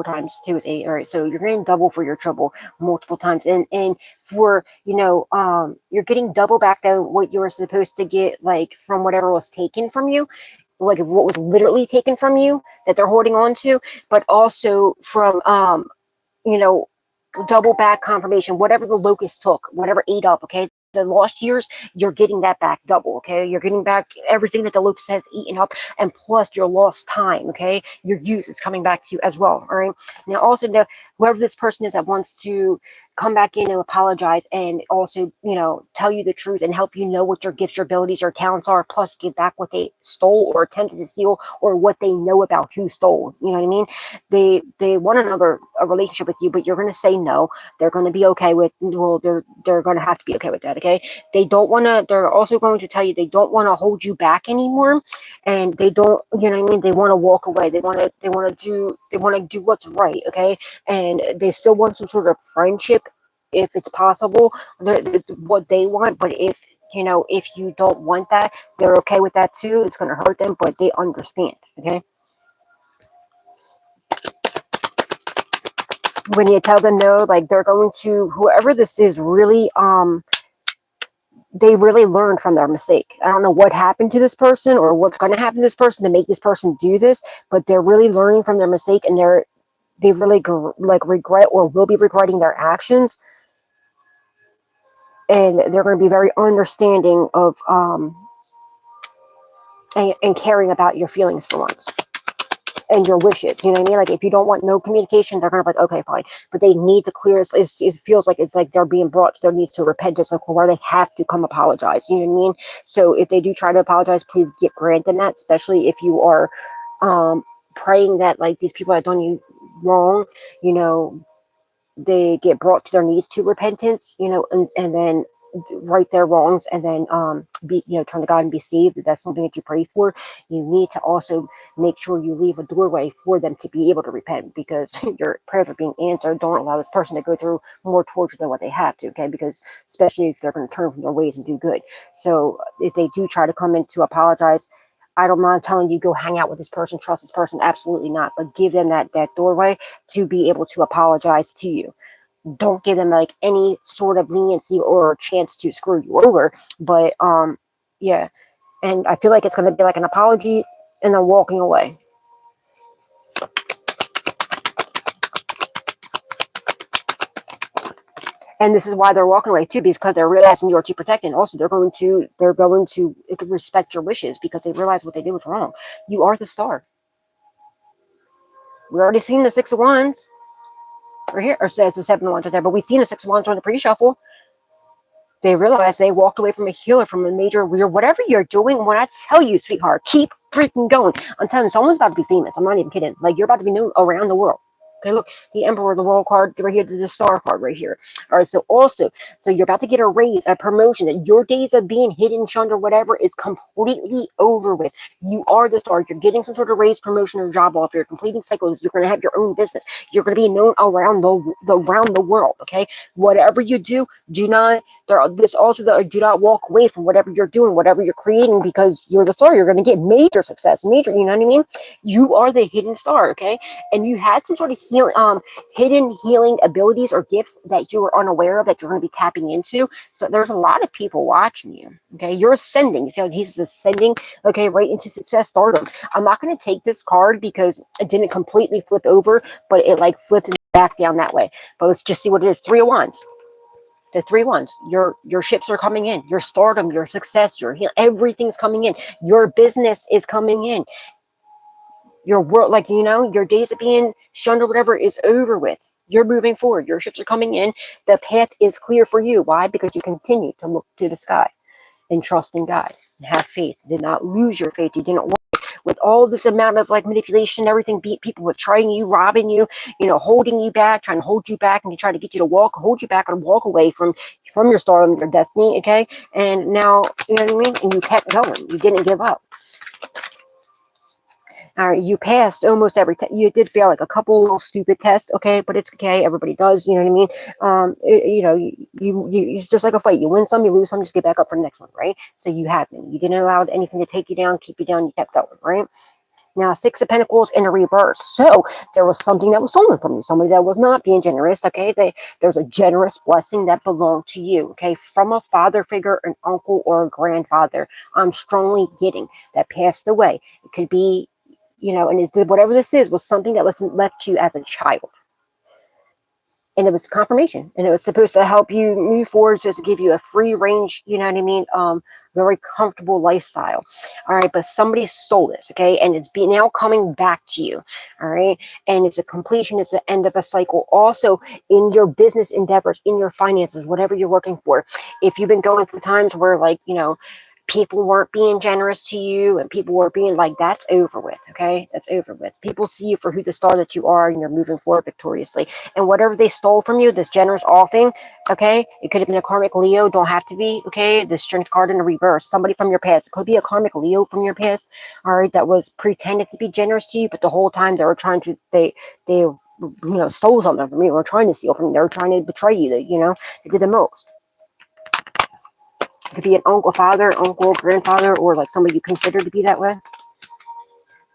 [SPEAKER 1] times 2 is 8. All right, so you're getting double for your trouble multiple times, and for you're getting double back than what you were supposed to get, like, from whatever was taken from you, like what was literally taken from you that they're holding on to, but also from double back confirmation, whatever the locust took, whatever ate up, okay? The lost years, you're getting that back double, okay? You're getting back everything that the locust has eaten up, and plus your lost time, okay? Your youth is coming back to you as well, all right? Now, also, whoever this person is that wants to come back in and apologize, and also, tell you the truth and help you know what your gifts, your abilities, your talents are, plus give back what they stole or attempted to steal, or what they know about who stole. You know what I mean? They want a relationship with you, but you're going to say no. They're going to be okay with, they're going to have to be okay with that, okay? They're also going to tell you they don't want to hold you back anymore, and they don't, you know what I mean? They want to walk away. They want to do what's right, okay? And they still want some sort of friendship if it's possible. It's what they want, but if you don't want that, they're okay with that too. It's going to hurt them, but they understand, okay? When you tell them no, like, they're going to, whoever this is, really they really learned from their mistake. I don't know what happened to this person or what's going to happen to this person to make this person do this, but they're really learning from their mistake, and they really regret, or will be regretting, their actions, and they're going to be very understanding of and caring about your feelings for once, and your wishes. You know what I mean? Like, if you don't want no communication, they're gonna be like, okay, fine. But they need to clear. It feels like it's like they're being brought to their knees to repentance, like, where they have to come apologize. You know what I mean? So if they do try to apologize, please get granted that, especially if you are praying that, like, these people that done you wrong, they get brought to their knees to repentance, and then right their wrongs, and then turn to God and be saved. If that's something that you pray for, you need to also make sure you leave a doorway for them to be able to repent, because your prayers are being answered. Don't allow this person to go through more torture than what they have to, okay? Because especially if they're going to turn from their ways and do good. So if they do try to come in to apologize, I don't mind telling you, go hang out with this person, trust this person, absolutely not. But give them that doorway to be able to apologize to you. Don't give them, like, any sort of leniency or chance to screw you over. But yeah, and I feel like it's going to be like an apology and then walking away. And this is why they're walking away too, because they're realizing you're too protected. And also, they're going to respect your wishes, because they realize what they did was wrong. You are the star. We already seen the 6 of Wands right here, or says the 7 of Wands right there, but we've seen the 6 of Wands on the pre-shuffle. They realized they walked away from a healer, from a major weird, whatever you're doing. When I tell you, sweetheart, keep freaking going. I'm telling you, someone's about to be famous. I'm not even kidding. Like, you're about to be known around the world. Okay, look, the Emperor, the World card right here, the Star card right here. All right, so also, so you're about to get a raise, a promotion, that your days of being hidden, shunned, or whatever is completely over with. You are the star. You're getting some sort of raise, promotion, or job offer. You're completing cycles. You're going to have your own business. You're going to be known around the world. Okay, whatever you do not. This also do not walk away from whatever you're doing, whatever you're creating, because you're the star. You're going to get major success, major. You know what I mean? You are the hidden star. Okay, and you had some sort of hidden healing abilities or gifts that you were unaware of that you're going to be tapping into. So there's a lot of people watching you. Okay, you're ascending. You see how Jesus is ascending? Okay, right into success, stardom. I'm not going to take this card because it didn't completely flip over, but it like flipped back down that way. But let's just see what it is. Three of Wands. The 3 wands. Your ships are coming in. Your stardom, your success, your everything's coming in. Your business is coming in. Your world, like, your days of being shunned or whatever is over with. You're moving forward. Your ships are coming in. The path is clear for you. Why? Because you continue to look to the sky and trust in God and have faith. Did not lose your faith. You didn't work with all this amount of like manipulation, everything, people betraying you, robbing you, holding you back, trying to hold you back, and to try to get you to hold you back and walk away from your stardom, your destiny. Okay, and now you know what I mean. And you kept going. You didn't give up. All right, you passed almost every test. You did fail like a couple little stupid tests, okay, but it's okay. Everybody does, you know what I mean? It's just like a fight. You win some, you lose some, just get back up for the next one, right? So you haven't. You didn't allow anything to take you down, keep you down. You kept going, right? Now, Six of Pentacles in a reverse. So there was something that was stolen from you. Somebody that was not being generous, okay? There's a generous blessing that belonged to you, okay? From a father figure, an uncle, or a grandfather. I'm strongly getting that passed away. It could be, and whatever this is was something that was left to you as a child. And it was confirmation, and it was supposed to help you move forward, supposed to give you a free range, you know what I mean, very comfortable lifestyle. All right, but somebody stole this, okay, and it's now coming back to you. All right, and it's a completion, it's the end of a cycle. Also, in your business endeavors, in your finances, whatever you're working for, if you've been going through times where, like, people weren't being generous to you and people were being like, that's over with, okay? That's over with. People see you for who the star that you are, and you're moving forward victoriously. And whatever they stole from you, this generous offering, okay? It could have been a karmic Leo, don't have to be, okay? The Strength card in the reverse, somebody from your past. It could be a karmic Leo from your past, all right, that was pretended to be generous to you, but the whole time they were trying to, they stole something from you, or trying to steal from you. They were trying to betray you, they did the most. It could be an uncle, father, uncle, grandfather, or like somebody you consider to be that way.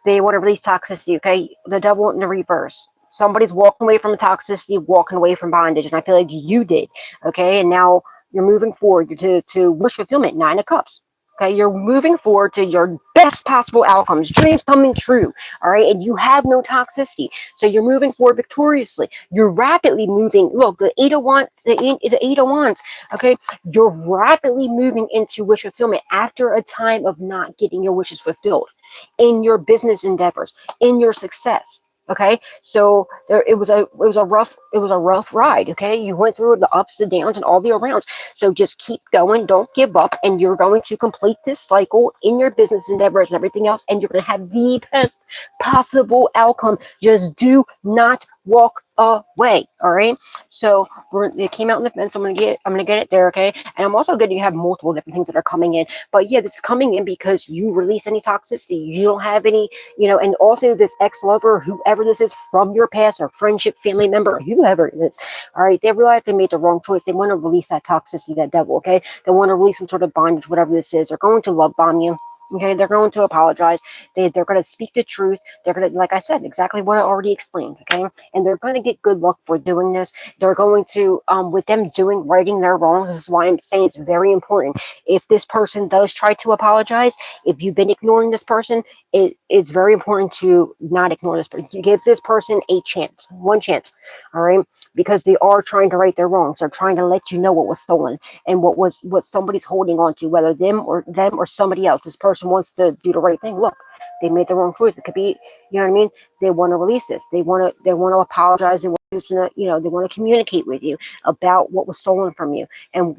[SPEAKER 1] They want to release toxicity, okay? The Devil in the reverse. Somebody's walking away from toxicity, walking away from bondage, and I feel like you did, okay? And now you're moving forward to wish fulfillment, 9 of Cups. Okay, you're moving forward to your best possible outcomes, dreams coming true, all right? And you have no toxicity. So you're moving forward victoriously. You're rapidly moving. Look, the Eight of Wands, the Eight of Wands, okay? You're rapidly moving into wish fulfillment after a time of not getting your wishes fulfilled in your business endeavors, in your success. Okay, so it was a rough ride. Okay, you went through the ups, the downs, and all the arounds. So just keep going, don't give up, and you're going to complete this cycle in your business endeavors and everything else, and you're going to have the best possible outcome. Just do not walk away. All right. So it came out in the fence. I'm gonna get it there. Okay. And I'm also good. You have multiple different things that are coming in, but yeah, it's coming in because you release any toxicity. You don't have any, and also this ex-lover, whoever this is from your past, or friendship, family member, whoever it is. All right. They realize they made the wrong choice. They want to release that toxicity, that devil. Okay. They want to release some sort of bondage, whatever this is. They're going to love bomb you. Okay, they're going to apologize. They're going to speak the truth. They're going to, like I said, exactly what I already explained. Okay, and they're going to get good luck for doing this. They're going to, with them righting their wrongs. This is why I'm saying it's very important. If this person does try to apologize, if you've been ignoring this person, it's very important to not ignore this person. To give this person a chance, one chance. All right, because they are trying to right their wrongs. They're trying to let you know what was stolen and what somebody's holding on to, whether them or somebody else. This person wants to do the right thing. Look, they made the wrong choice. It could be, you know what I mean? They want to release this. They want to apologize. They want to, they want to communicate with you about what was stolen from you and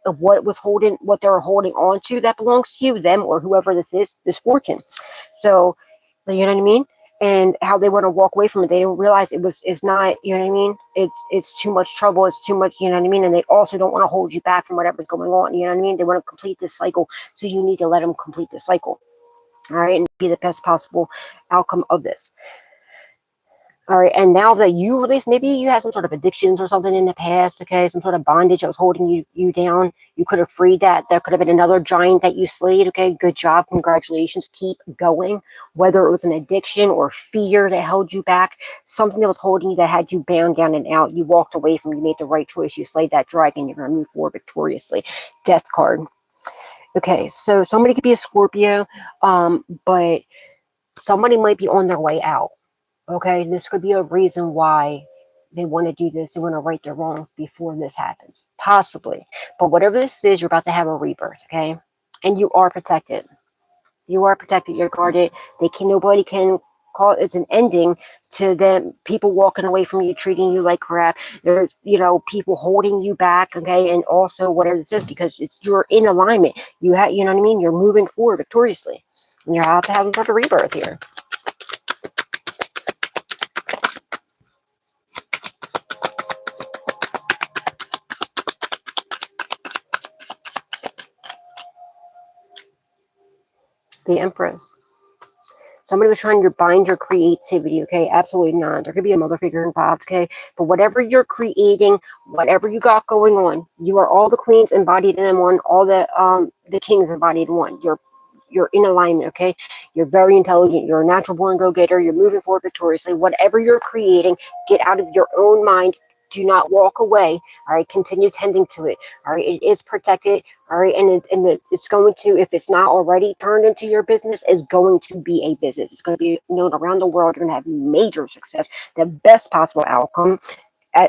[SPEAKER 1] what they're holding on to that belongs to you, them, or whoever this is, this fortune. So, you know what I mean? and how they want to walk away from it. They don't realize it's not, you know what I mean? It's too much trouble. It's too much, you know what I mean? And they also don't want to hold you back from whatever's going on. You know what I mean? They want to complete this cycle. So you need to let them complete the cycle. All right. And be the best possible outcome of this. All right, and now that you release, maybe you had some sort of addictions or something in the past, okay? Some sort of bondage that was holding you down. You could have freed that. There could have been another giant that you slayed, okay? Good job. Congratulations. Keep going. Whether it was an addiction or fear that held you back, something that was holding you that had you bound down and out, you walked away from, you made the right choice. You slayed that dragon. You're going to move forward victoriously. Death card. Okay, so somebody could be a Scorpio, but somebody might be on their way out. Okay, this could be a reason why they want to do this. They want to right their wrongs before this happens. Possibly. But whatever this is, you're about to have a rebirth, okay? And you are protected. You are protected. You're guarded. Nobody can call it's an ending to them, people walking away from you, treating you like crap. There's, people holding you back, okay? And also whatever this is, because you're in alignment. You have, you know what I mean? You're moving forward victoriously. And you're about to have a rebirth here. The Empress. Somebody was trying to bind your creativity, okay? Absolutely not. There could be a mother figure involved, okay? But whatever you're creating, whatever you got going on, you are all the queens embodied in one, all the kings embodied in one. You're in alignment, okay? You're very intelligent. You're a natural born go-getter. You're moving forward victoriously. Whatever you're creating, get out of your own mind. Do not walk away. All right, continue tending to it. All right, it is protected. All right, and it's going to, if it's not already turned into your business, is going to be a business. It's going to be known around the world. You're going to have major success, the best possible outcome.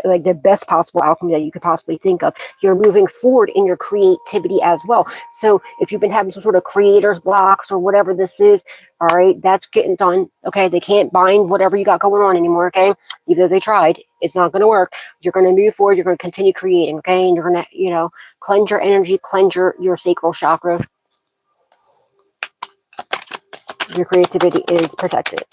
[SPEAKER 1] Like the best possible outcome that you could possibly think of. You're moving forward in your creativity as well. So if you've been having some sort of creator's blocks or whatever this is, all right, that's getting done. Okay, they can't bind whatever you got going on anymore. Okay, even though they tried, it's not going to work. You're going to move forward. You're going to continue creating. Okay, and you're going to, cleanse your energy, cleanse your sacral chakra. Your creativity is protected.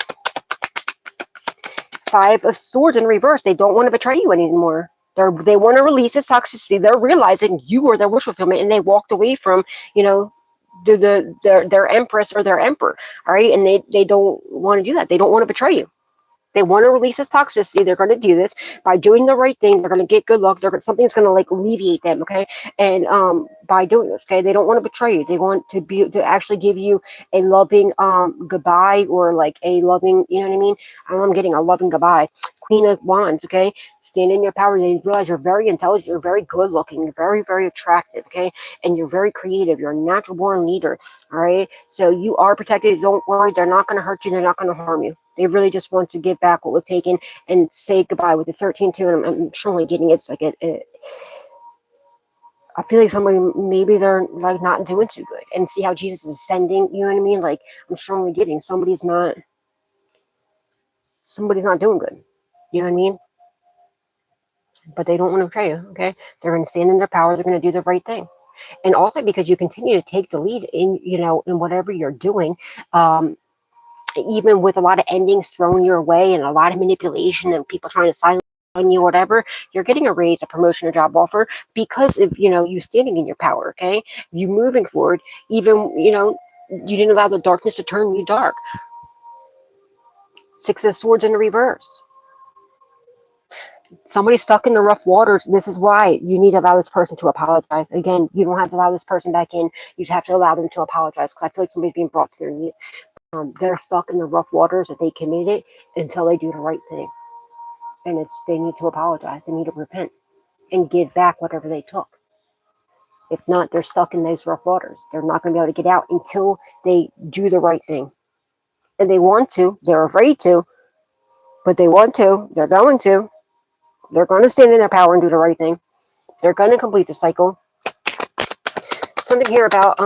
[SPEAKER 1] Five of Swords in reverse. They don't want to betray you anymore. They want to release this toxicity. They're realizing you are their wish fulfillment, and they walked away from, their empress or their emperor. All right, and they don't want to do that. They don't want to betray you. They want to release this toxicity. They're going to do this by doing the right thing. They're going to get good luck. Something's going to like alleviate them. Okay. And by doing this, okay, they don't want to betray you. They want to actually give you a loving goodbye, or like a loving, you know what I mean? I'm getting a loving goodbye. Queen of Wands, okay? Stand in your power. They realize you're very intelligent. You're very good looking. You're very, very attractive, okay? And you're very creative. You're a natural born leader, all right? So you are protected. Don't worry. They're not going to hurt you. They're not going to harm you. They really just want to give back what was taken and say goodbye with the 13-2. And I'm surely getting it's like I feel like somebody, maybe they're like not doing too good, and see how Jesus is sending, you know what I mean? Like I'm strongly getting somebody's not doing good. You know what I mean? But they don't want to betray you, okay? They're going to stand in their power. They're going to do the right thing. And also because you continue to take the lead in, in whatever you're doing, even with a lot of endings thrown your way and a lot of manipulation and people trying to silence on you, whatever, you're getting a raise, a promotion, a job offer because of, you standing in your power, okay? You moving forward, even, you didn't allow the darkness to turn you dark. Six of Swords in reverse. Somebody's stuck in the rough waters. This is why you need to allow this person to apologize. Again, you don't have to allow this person back in. You just have to allow them to apologize, because I feel like somebody's being brought to their knees. They're stuck in the rough waters that they committed until they do the right thing. And they need to apologize. They need to repent and give back whatever they took. If not, they're stuck in those rough waters. They're not going to be able to get out until they do the right thing. And they want to. They're afraid to. But they want to. They're going to. They're going to stand in their power and do the right thing. They're going to complete the cycle. Something here about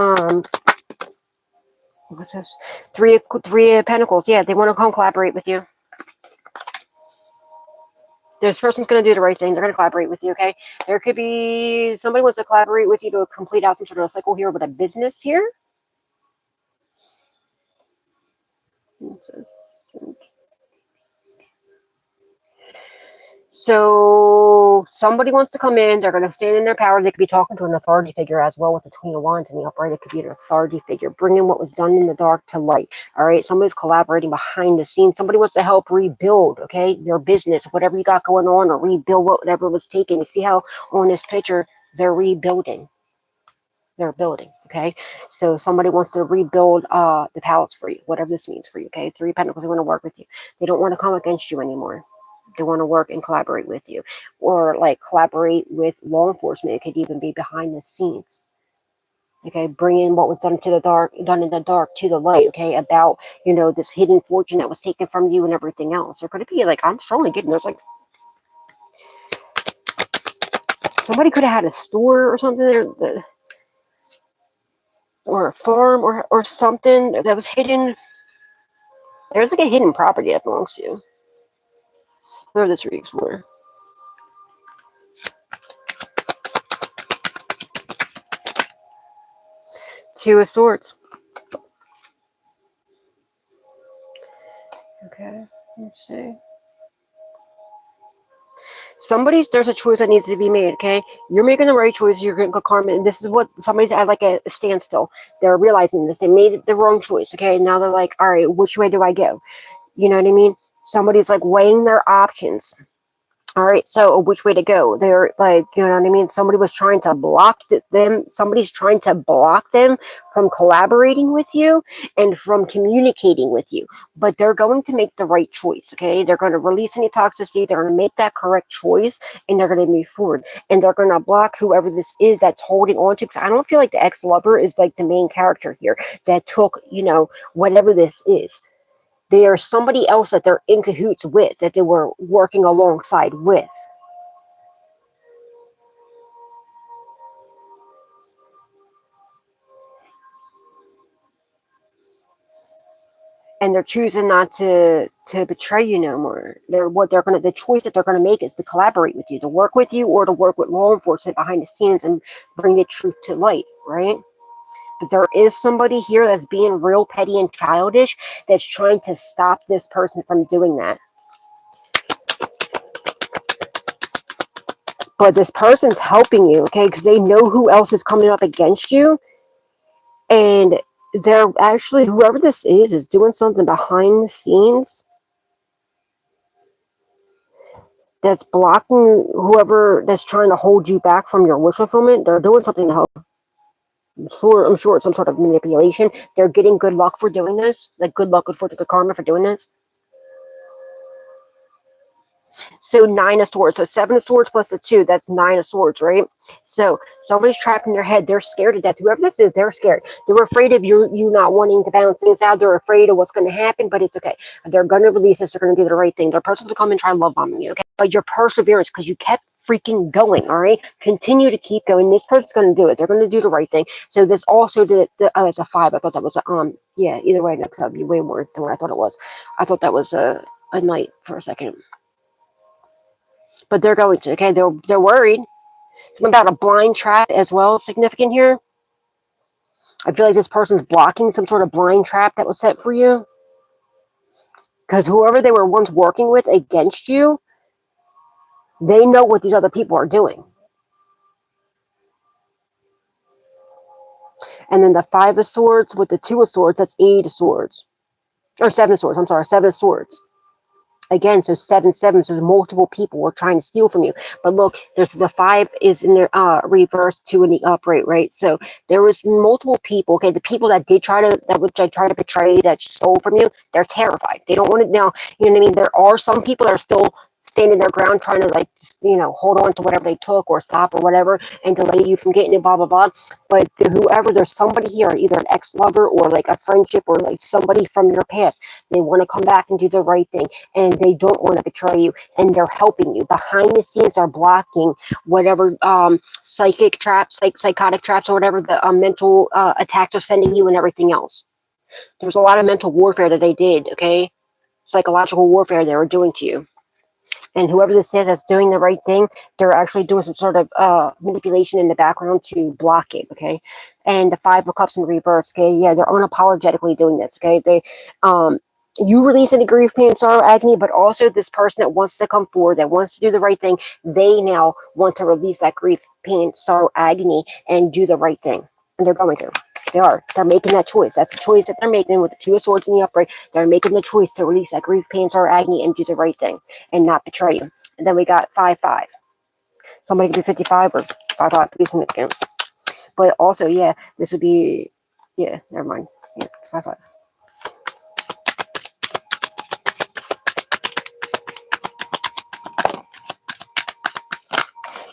[SPEAKER 1] what's this? Three of Pentacles. Yeah, they want to come collaborate with you. This person's going to do the right thing. They're going to collaborate with you, okay? There could be somebody wants to collaborate with you to complete out some sort of cycle here with a business here. So somebody wants to come in. They're going to stand in their power. They could be talking to an authority figure as well with the Queen of Wands in the upright. It could be an authority figure, bringing what was done in the dark to light. All right. Somebody's collaborating behind the scenes. Somebody wants to help rebuild, okay, your business, whatever you got going on, or rebuild whatever was taken. You see how on this picture, they're rebuilding. They're building, okay? So somebody wants to rebuild the palace for you, whatever this means for you, okay? Three of Pentacles, they want to work with you. They don't want to come against you anymore. They want to work and collaborate with you, or like collaborate with law enforcement. It could even be behind the scenes. Okay, bringing what was done to the dark, done in the dark to the light. Okay, about, you know, this hidden fortune that was taken from you and everything else. Or could it be like, I'm strongly getting there's like somebody could have had a store or something there, or a farm or something that was hidden. There's like a hidden property that belongs to you. Whatever this reads for. Two of Swords. Okay, let's see. There's a choice that needs to be made, okay? You're making the right choice, you're going to go karma, and this is what somebody's at like a standstill. They're realizing this. They made the wrong choice, okay? And now they're like, all right, which way do I go? You know what I mean? Somebody's like weighing their options. All right, so which way to go? They're like, you know what I mean? Somebody was trying to block them. Somebody's trying to block them from collaborating with you and from communicating with you. But they're going to make the right choice, okay? They're going to release any toxicity. They're going to make that correct choice, and they're going to move forward. And they're going to block whoever this is that's holding on to. Because I don't feel like the ex-lover is like the main character here that took, you know, whatever this is. There's somebody else that they're in cahoots with, that they were working alongside with. And they're choosing not to betray you no more. The choice that they're gonna make is to collaborate with you, to work with you, or to work with law enforcement behind the scenes and bring the truth to light, right? But there is somebody here that's being real petty and childish that's trying to stop this person from doing that. But this person's helping you, okay? Because they know who else is coming up against you. And they're actually, whoever this is doing something behind the scenes that's blocking whoever that's trying to hold you back from your wish fulfillment. They're doing something to help. I'm sure it's some sort of manipulation. They're getting good luck for doing this. Like good luck, good karma for doing this. So 9 of Swords. So 7 of Swords plus a 2. That's 9 of Swords, right? So somebody's trapped in their head. They're scared to death. Whoever this is, they're scared. They're afraid of you not wanting to balance things out. They're afraid of what's going to happen, but it's okay. They're going to release this. They're going to do the right thing. They're person to come and try love bombing you, okay? But your perseverance, because you kept freaking going, all right? Continue to keep going. This person's going to do it. They're going to do the right thing. So this also it's a 5. I thought that was yeah, either way, no, because that would be way more than what I thought it was. I thought that was a knight for a second. But they're going to, okay? They're worried. Something about a blind trap as well significant here. I feel like this person's blocking some sort of blind trap that was set for you. Because whoever they were once working with against you, they know what these other people are doing. And then the 5 of Swords with the 2 of Swords, that's 8 of Swords. Or 7 of Swords, I'm sorry, 7 of Swords. Again, so 7, 7, so multiple people were trying to steal from you. But look, there's the 5 is in their reverse, 2 in the upright, right? So there was multiple people, okay? The people that try to betray, that stole from you, they're terrified. They don't want to now, you know what I mean? There are some people that are still standing their ground, trying to, like, you know, hold on to whatever they took or stop or whatever and delay you from getting it, blah, blah, blah. But there's somebody here, either an ex-lover or like a friendship or like somebody from your past. They want to come back and do the right thing, and they don't want to betray you, and they're helping you. Behind the scenes are blocking whatever psychic traps, psychotic traps, or whatever the mental attacks are sending you and everything else. There's a lot of mental warfare that they did, okay? Psychological warfare they were doing to you. And whoever this is that's doing the right thing, they're actually doing some sort of manipulation in the background to block it, okay? And the 5 of Cups in reverse, okay? Yeah, they're unapologetically doing this, okay? You release any grief, pain, sorrow, agony, but also this person that wants to come forward, that wants to do the right thing, they now want to release that grief, pain, sorrow, agony, and do the right thing. And they're going to. They are. They're making that choice. That's the choice that they're making with the Two of Swords in the upright. They're making the choice to release that grief, pain, sorrow, agony, and do the right thing, and not betray you. And then we got 5-5. Somebody could be 55 or 5-5 could be significant. But also, yeah, this would be, yeah, never mind. Yeah, 5-5.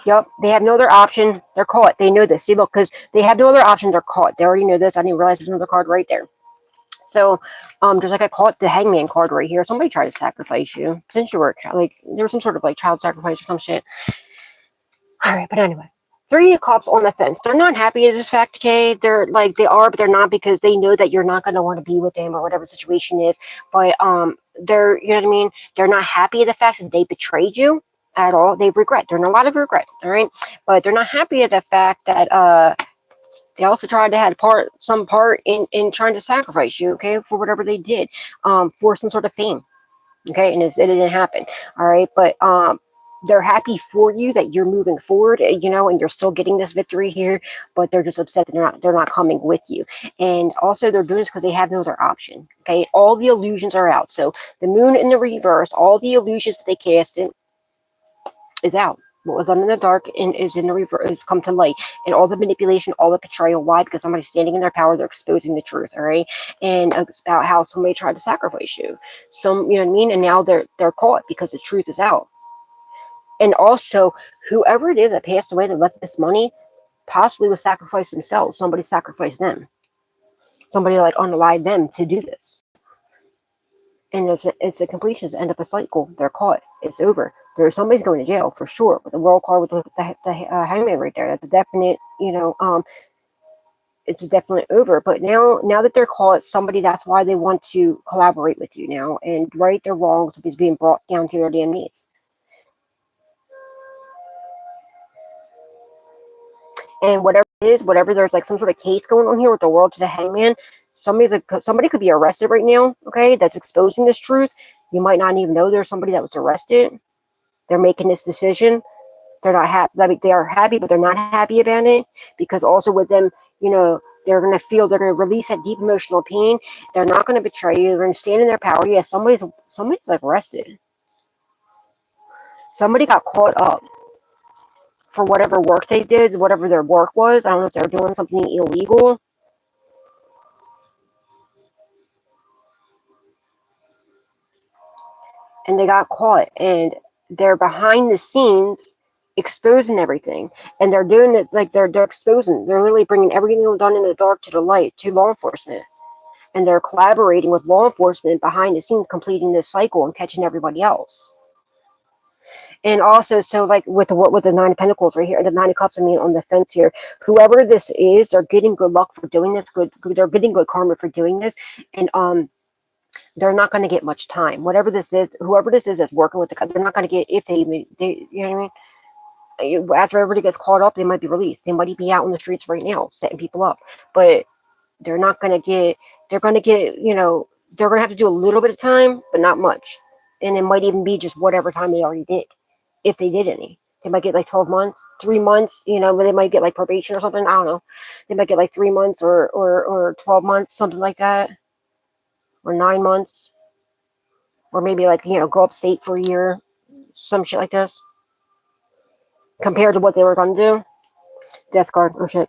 [SPEAKER 1] Yep, they have no other option. They're caught. They know this. See, look, because they have no other option. They're caught. They already know this. I didn't realize there's another card right there. So, just like I caught the Hangman card right here. Somebody tried to sacrifice you since you were a child. Like, there was some sort of like child sacrifice or some shit. All right, but anyway. 3 of Cups on the fence. They're not happy at this fact, okay? They're like, they are, but they're not, because they know that you're not going to want to be with them or whatever the situation is. But, they're, you know what I mean? They're not happy at the fact that they betrayed you at all. They regret. They're in a lot of regret, all right? But they're not happy at the fact that, they also tried to have some part in trying to sacrifice you, okay, for whatever they did, for some sort of fame, okay, and it didn't happen, all right, but they're happy for you that you're moving forward, you know, and you're still getting this victory here, but they're just upset that they're not coming with you. And also they're doing this because they have no other option, okay? All the illusions are out. So the moon in the reverse, all the illusions that they casted is out. What was done in the dark and is in the reverse is come to light, and all the manipulation, all the betrayal. Why? Because somebody's standing in their power. They're exposing the truth. All right, and it's about how somebody tried to sacrifice you. Some, you know what I mean. And now they're caught because the truth is out. And also, whoever it is that passed away that left this money possibly was sacrificed themselves. Somebody sacrificed them. Somebody like unalived them to do this. And it's a completion. It's the end of a cycle. They're caught. It's over. Somebody's going to jail for sure. With the world card with the hangman right there. That's a definite. You know, it's a definite over. But now that they're caught, somebody, that's why they want to collaborate with you now and right their wrongs is being brought down to their damn knees. And whatever it is, whatever there's like some sort of case going on here with the world to the hangman. Somebody could be arrested right now. Okay, that's exposing this truth. You might not even know there's somebody that was arrested. They're making this decision. They're not happy. I mean, they are happy, but they're not happy about it because also with them, you know, they're going to release that deep emotional pain. They're not going to betray you. They're going to stand in their power. Yeah, somebody's like arrested. Somebody got caught up for whatever work they did, whatever their work was. I don't know if they're doing something illegal. And they got caught, and they're behind the scenes exposing everything, and they're doing it like they're exposing. They're literally bringing everything done in the dark to the light to law enforcement, and they're collaborating with law enforcement behind the scenes, completing this cycle and catching everybody else. And also, so like with the 9 of Pentacles right here, the 9 of Cups, I mean, on the fence here, whoever this is, they're getting good luck for doing this. They're getting good karma for doing this, and they're not going to get much time. Whatever this is, whoever this is that's working with they're not going to get, if they, you know what I mean? After everybody gets caught up, they might be released. They might be out in the streets right now, setting people up. But they're not going to get, they're going to get, you know, they're going to have to do a little bit of time, but not much. And it might even be just whatever time they already did, if they did any. They might get like 12 months, 3 months, you know, they might get like probation or something. I don't know. They might get like 3 months or 12 months, something like that. Or 9 months, or maybe like, you know, go upstate for a year, some shit like this, compared to what they were going to do. Death card. Oh shit,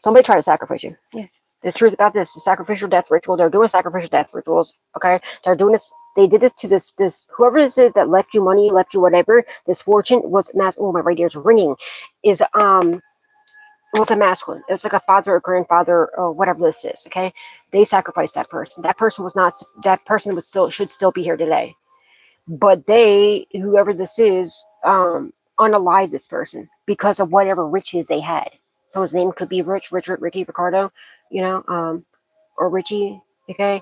[SPEAKER 1] somebody tried to sacrifice you. Yeah, the truth about this, the sacrificial death ritual. They're doing sacrificial death rituals. Okay, they're doing this. They did this to this whoever this is that left you money, left you whatever. This fortune was mass. Oh, my right ear's ringing. Is it was a masculine. It was like a father or grandfather or whatever this is. Okay, they sacrificed that person. That person was not. That person should still be here today. But they, whoever this is, unalive this person because of whatever riches they had. Someone's name could be Rich, Richard, Ricky, Ricardo, you know, or Richie. Okay,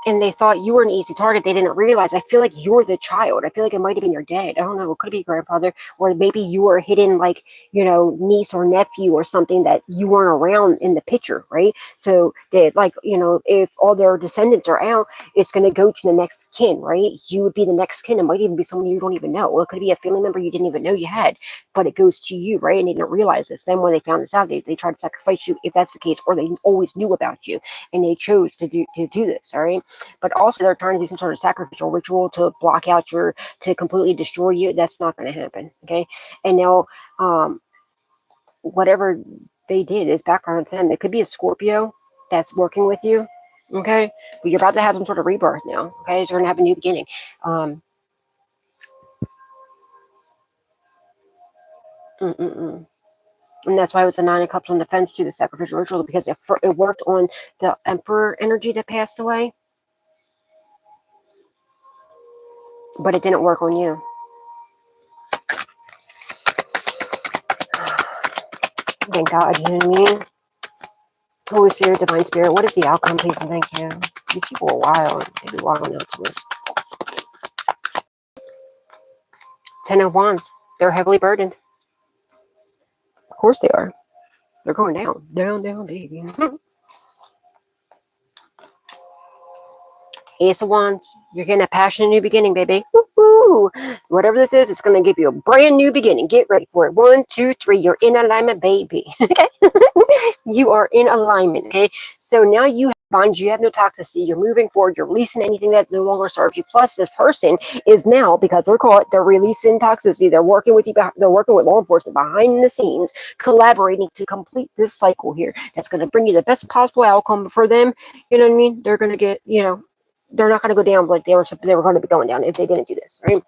[SPEAKER 1] and they thought you were an easy target. They didn't realize. I feel like you're the child. I feel like it might have been your dad. I don't know. It could be grandfather, or maybe you were a hidden, like, niece or nephew or something that you weren't around in the picture, right? So they, like, if all their descendants are out, it's going to go to the next kin, right? You would be the next kin. It might even be someone you don't even know. Or it could be a family member you didn't even know you had, but it goes to you, right? And they didn't realize this. Then when they found this out, they tried to sacrifice you, if that's the case, or they always knew about you and they chose to do this, all right? But also they're trying to do some sort of sacrificial ritual to block out to completely destroy you. That's not going to happen, okay? And now, whatever they did is background on them. It could be a Scorpio that's working with you, okay? But you're about to have some sort of rebirth now, okay? So you're going to have a new beginning. And that's why it was the Nine of Cups on the fence to the sacrificial ritual, because it worked on the Emperor energy that passed away, but it didn't work on you. Thank God, you know what I mean? Holy Spirit, Divine Spirit, what is the outcome, please and thank you? These people are wild. They be wild now to us. 10 of Wands. They're heavily burdened. Of course they are. They're going down. Down, down, baby. Ace of Wands. You're getting a passionate new beginning, baby. Woo-hoo. Whatever this is, it's going to give you a brand new beginning. Get ready for it. 1, 2, 3. You're in alignment, baby. Okay? You are in alignment, okay? So now you have bonds. You have no toxicity. You're moving forward. You're releasing anything that no longer serves you. Plus, this person is now, because they're releasing toxicity. They're working with you. They're working with law enforcement behind the scenes, collaborating to complete this cycle here. That's going to bring you the best possible outcome for them. You know what I mean? They're going to get, they're not going to go down like they were going to be going down if they didn't do this, right?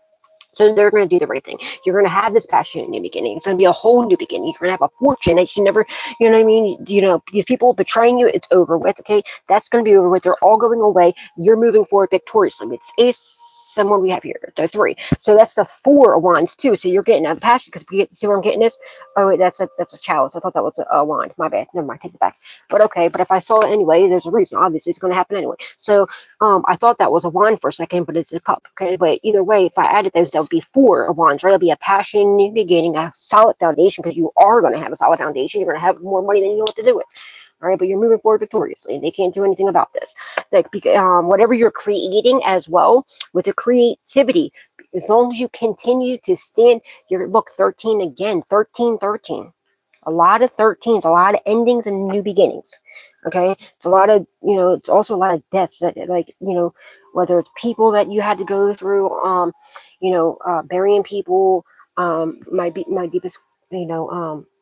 [SPEAKER 1] So they're going to do the right thing. You're going to have this passionate new beginning. It's going to be a whole new beginning. You're going to have a fortune that you never, you know what I mean? These people betraying you, it's over with, okay? That's going to be over with. They're all going away. You're moving forward victoriously. It's Ace. Someone we have here, the 3. So that's the 4 of Wands too. So you're getting a passion, because see where I'm getting this? Oh wait, that's a chalice. I thought that was a wand. My bad. Never mind. Take it back. But okay. But if I saw it anyway, there's a reason. Obviously, it's going to happen anyway. So I thought that was a wand for a second, but it's a cup. Okay. But either way, if I added those, that would be 4 of Wands. Right? It'll be a passion, new beginning, a solid foundation, because you are going to have a solid foundation. You're going to have more money than you know what to do with. All right, but you're moving forward victoriously, and they can't do anything about this. Like, whatever you're creating as well, with the creativity, as long as you continue to stand, look, 13 again, 13, 13. A lot of 13s, a lot of endings and new beginnings. Okay, it's a lot of, it's also a lot of deaths that, like, whether it's people that you had to go through, burying people, my deepest,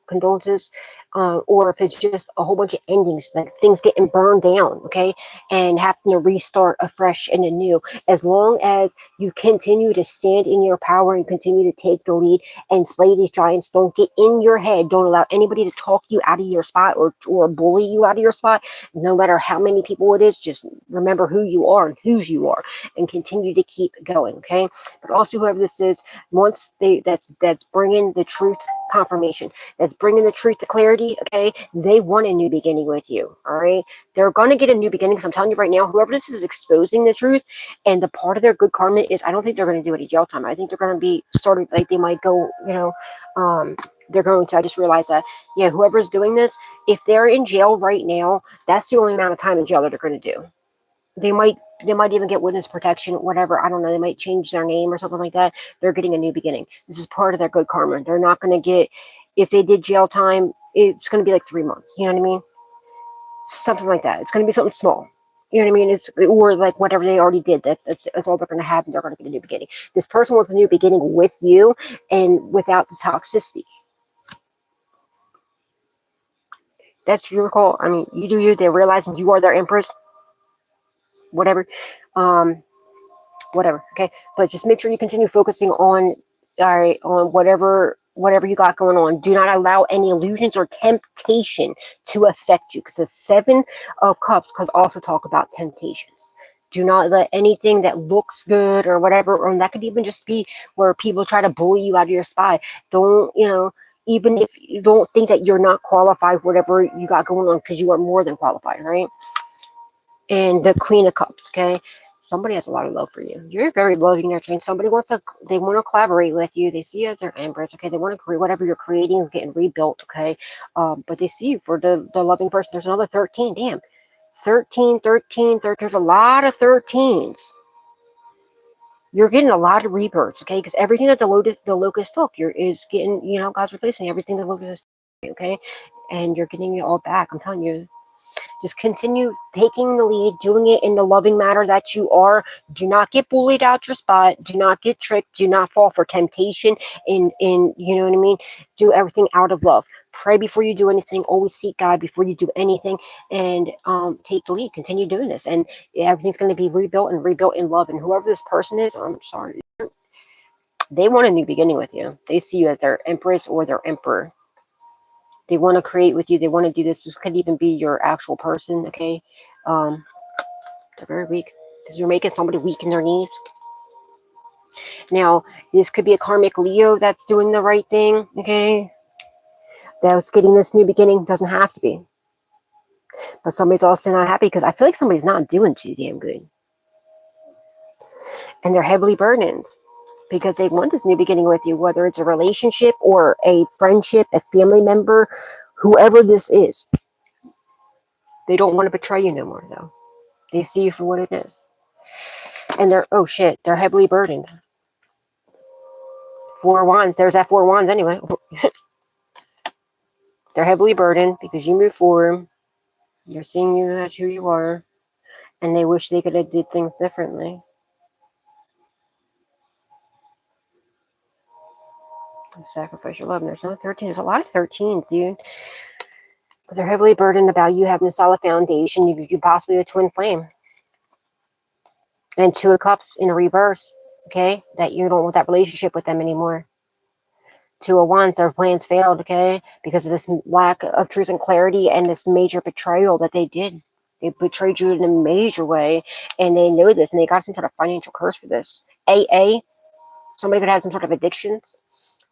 [SPEAKER 1] condolences, or if it's just a whole bunch of endings, like things getting burned down, okay, and having to restart afresh and anew. As long as you continue to stand in your power and continue to take the lead and slay these giants, don't get in your head. Don't allow anybody to talk you out of your spot or bully you out of your spot. No matter how many people it is, just remember who you are and whose you are, and continue to keep going, okay? But also, whoever this is, once that's bringing the truth confirmation, that's bringing the truth to clarity, okay, they want a new beginning with you. All right, they're going to get a new beginning, because I'm telling you right now, whoever this is exposing the truth, and the part of their good karma is, I don't think they're going to do any jail time. I think they're going to be started, like, they might go, they're going to, I just realized that, yeah, whoever's doing this, if they're in jail right now, that's the only amount of time in jail that they're going to do. They might even get witness protection, whatever. I don't know. They might change their name or something like that. They're getting a new beginning. This is part of their good karma. They're not going to get, if they did jail time, it's going to be like 3 months. You know what I mean? Something like that. It's going to be something small. You know what I mean? Or like whatever they already did. That's all they're going to have, and they're going to get a new beginning. This person wants a new beginning with you and without the toxicity. That's your call. I mean, you do you. They're realizing you are their empress. Whatever. Whatever, okay, but just make sure you continue focusing on, all right, on whatever you got going on. Do not allow any illusions or temptation to affect you, because the 7 of Cups could also talk about temptations. Do not let anything that looks good or whatever, or that could even just be where people try to bully you out of your spot. Don't, even if you don't think that you're not qualified, whatever you got going on, because you are more than qualified, right? and the Queen of Cups, okay? Somebody has a lot of love for you. You're very loving, nurturing. Somebody they want to collaborate with you. They see you as their empress, okay? They want to create whatever you're creating is getting rebuilt, okay? But they see you for the loving person. There's another 13, damn. 13, 13, 13. There's a lot of 13s. You're getting a lot of rebirths, okay? Because everything that the locust took, is getting, God's replacing everything the locust is, okay? And you're getting it all back. I'm telling you. Just continue taking the lead, doing it in the loving manner that you are. Do not get bullied out your spot. Do not get tricked. Do not fall for temptation. You know what I mean? Do everything out of love. Pray before you do anything. Always seek God before you do anything, and take the lead. Continue doing this, and everything's going to be rebuilt in love. And whoever this person is, I'm sorry, they want a new beginning with you. They see you as their empress or their emperor. They want to create with you. They want to do this. This could even be your actual person, okay? They're very weak because you're making somebody weak in their knees. Now, this could be a karmic Leo that's doing the right thing, okay? That's getting this new beginning. Doesn't have to be. But somebody's also not happy because I feel like somebody's not doing too damn good. And they're heavily burdened because they want this new beginning with you, whether it's a relationship or a friendship, a family member, whoever this is. They don't want to betray you no more, though. They see you for what it is. And they're heavily burdened. 4 wands. There's that 4 wands anyway. They're heavily burdened because you move forward. They're seeing you as who you are. And they wish they could have did things differently. Sacrifice your love. And there's another 13. There's a lot of 13s, dude. But they're heavily burdened about you having a solid foundation. You possibly a twin flame. And 2 of Cups in a reverse. Okay? That you don't want that relationship with them anymore. 2 of Wands, their plans failed, okay? Because of this lack of truth and clarity and this major betrayal that they did. They betrayed you in a major way, and they know this, and they got some sort of financial curse for this. AA, somebody could have some sort of addictions,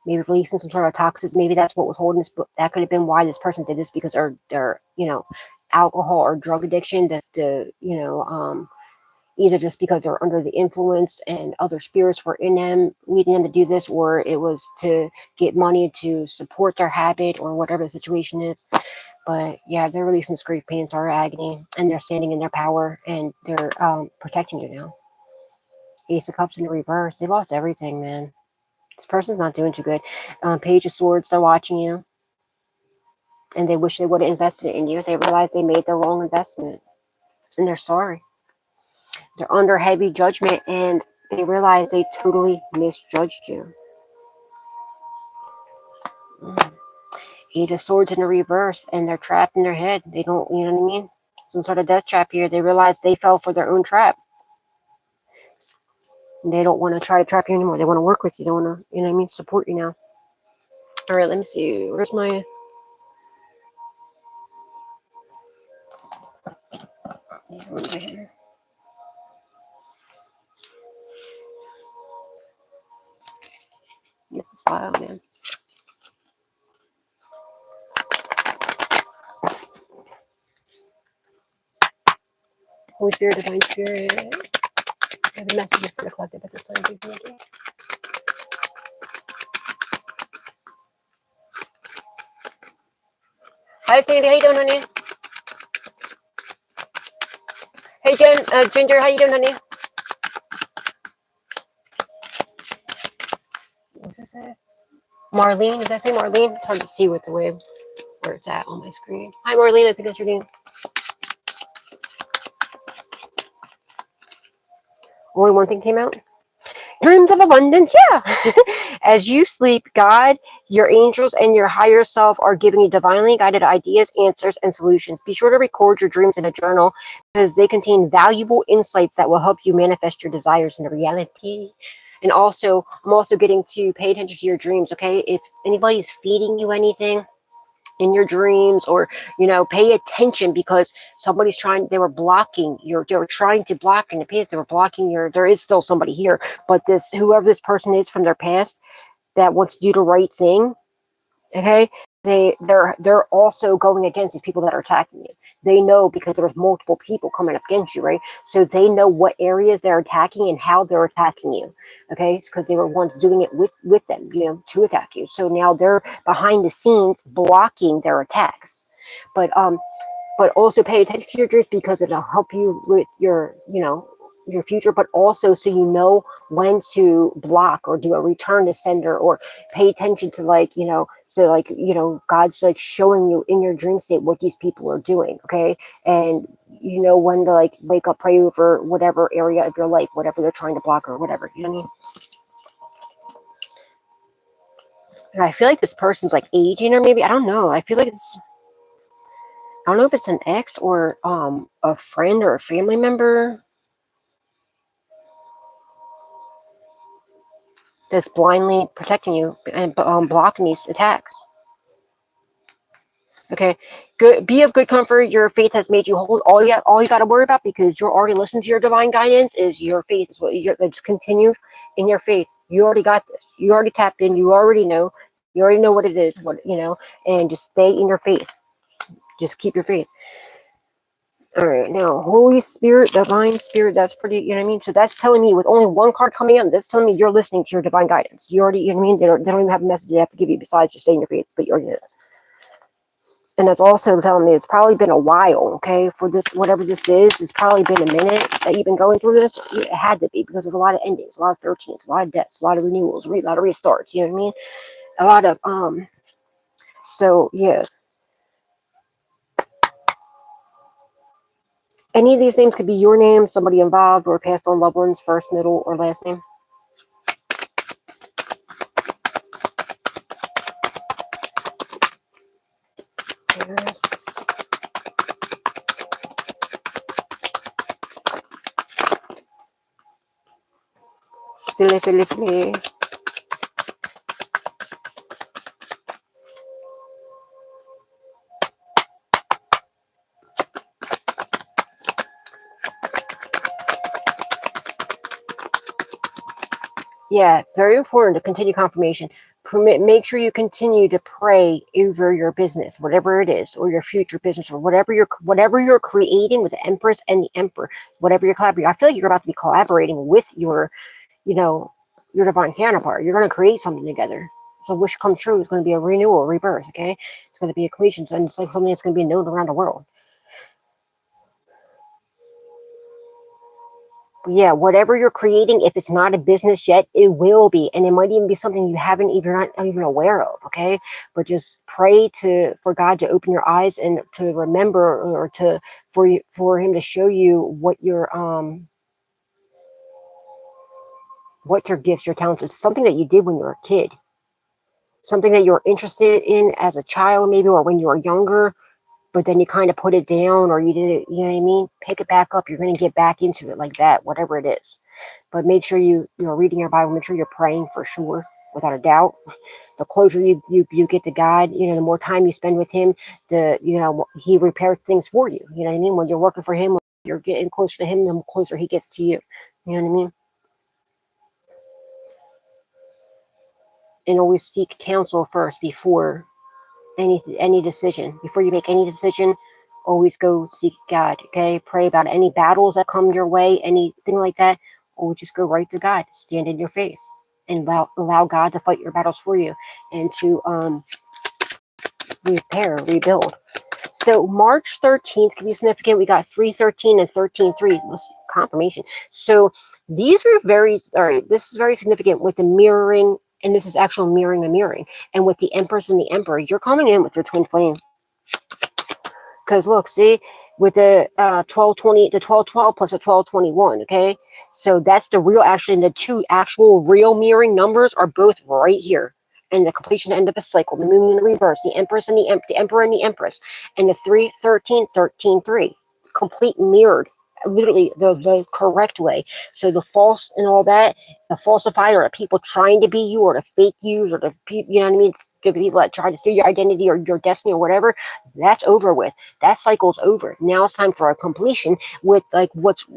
[SPEAKER 1] maybe releasing some sort of toxins. Maybe that's what was holding this. That could have been why this person did this, because they're alcohol or drug addiction. Either just because they're under the influence and other spirits were in them, leading them to do this, or it was to get money to support their habit or whatever the situation is. But yeah, they're releasing grief, pain, sorrow, agony, and they're standing in their power, and they're protecting you now. Ace of Cups in reverse. They lost everything, man. This person's not doing too good. Page of Swords, they're watching you, and they wish they would have invested in you. They realize they made the wrong investment, and they're sorry. They're under heavy judgment, and they realize they totally misjudged you. 8 of Swords in the reverse, and they're trapped in their head. They don't, you know what I mean? Some sort of death trap here. They realize they fell for their own trap. And they don't want to try to trap you anymore. They want to work with you. They want to, you know what I mean, support you now. All right, let me see. Where's my... Here. This is wild, man. Holy Spirit, Divine Spirit, I have a message for the collective at this time. Please, thank you. Hi, Sandy. How you doing, honey? Hey, Ginger. How you doing, honey? What does that say? Marlene. Does that say Marlene? It's hard to see with the way where it's at on my screen. Hi, Marlene. I think that's your name. Only one thing came out. Dreams of abundance, yeah. As you sleep, God, your angels, and your higher self are giving you divinely guided ideas, answers, and solutions. Be sure to record your dreams in a journal because they contain valuable insights that will help you manifest your desires into reality. And also, I'm also getting to pay attention to your dreams, okay? If anybody's feeding you anything in your dreams, or pay attention, because they were trying to block in the past. They were blocking there is still somebody here, but whoever this person is from their past that wants to do the right thing, okay, they're also going against these people that are attacking you. They know because there was multiple people coming up against you, right? So they know what areas they're attacking and how they're attacking you. Okay, because they were once doing it with them, to attack you. So now they're behind the scenes blocking their attacks. But also pay attention to your dreams because it'll help you with your future, but also so you know when to block or do a return to sender, or pay attention to God's like showing you in your dream state what these people are doing, okay? And you know when to like wake up, pray over whatever area of your life, whatever they're trying to block or whatever, you know what I mean? And I feel like this person's like aging, or maybe I don't know. I don't know if it's an ex or a friend or a family member that's blindly protecting you and blocking these attacks. Okay, good. Be of good comfort. Your faith has made you whole. All you got to worry about, because you're already listening to your divine guidance, is your faith. Is what let's continue in your faith. You already got this. You already tapped in. You already know. You already know what it is. And just stay in your faith. Just keep your faith. All right, now Holy Spirit, Divine Spirit, that's pretty, you know what I mean? So that's telling me, with only one card coming in, that's telling me you're listening to your divine guidance. You already, you know what I mean? They don't even have a message they have to give you besides just stay in your faith, but you already did it. And that's also telling me it's probably been a while, okay, for this, whatever this is. It's probably been a minute that you've been going through this. It had to be, because there's a lot of endings, a lot of 13s, a lot of deaths, a lot of renewals, a lot of restarts, you know what I mean? A lot of, so yeah. Any of these names could be your name, somebody involved, or passed on loved ones, first, middle, or last name. Yes. Fili. Yeah, very important to continue confirmation. Make sure you continue to pray over your business, whatever it is, or your future business, or whatever you're creating with the Empress and the Emperor, whatever you're collaborating. I feel like you're about to be collaborating with your divine counterpart. You're going to create something together. So wish come true. It's going to be a renewal, a rebirth. Okay, it's going to be a creation, and it's like something that's going to be known around the world. Yeah, whatever you're creating, if it's not a business yet, it will be, and it might even be something you're not even aware of. Okay, but just pray for God to open your eyes and to remember, or for Him to show you what your gifts, your talents is, something that you did when you were a kid, something that you're interested in as a child, maybe, or when you were younger, but then you kind of put it down, or you did it, you know what I mean? Pick it back up. You're going to get back into it like that, whatever it is. But make sure you're reading your Bible. Make sure you're praying for sure, without a doubt. The closer you get to God, the more time you spend with Him, He repairs things for you. You know what I mean? When you're working for Him, when you're getting closer to Him, the closer He gets to you. You know what I mean? And always seek counsel first before any decision. Before you make any decision, always go seek God. Okay, pray about any battles that come your way, anything like that. Always just go right to God. Stand in your faith and allow God to fight your battles for you, and to rebuild. So March 13th can be significant. We got 313 and 13-3. Confirmation. So these are all right. This is very significant with the mirroring. And this is actual mirroring and mirroring. And with the Empress and the Emperor, you're coming in with your twin flame. Because look, see, with the 1220, the 1212 plus the 1221, okay? So that's the real action. The two actual real mirroring numbers are both right here. And the completion end of a cycle, the moon in the reverse, the Empress and the Emperor and the Empress. And the 313, 13-3. Complete mirrored. Literally the correct way. So the false and all that, the falsified, or the people trying to be you, or the fake you, or the people, you know what I mean? The people that try to steal your identity or your destiny or whatever, that's over with. That cycle's over. Now it's time for a completion with like what's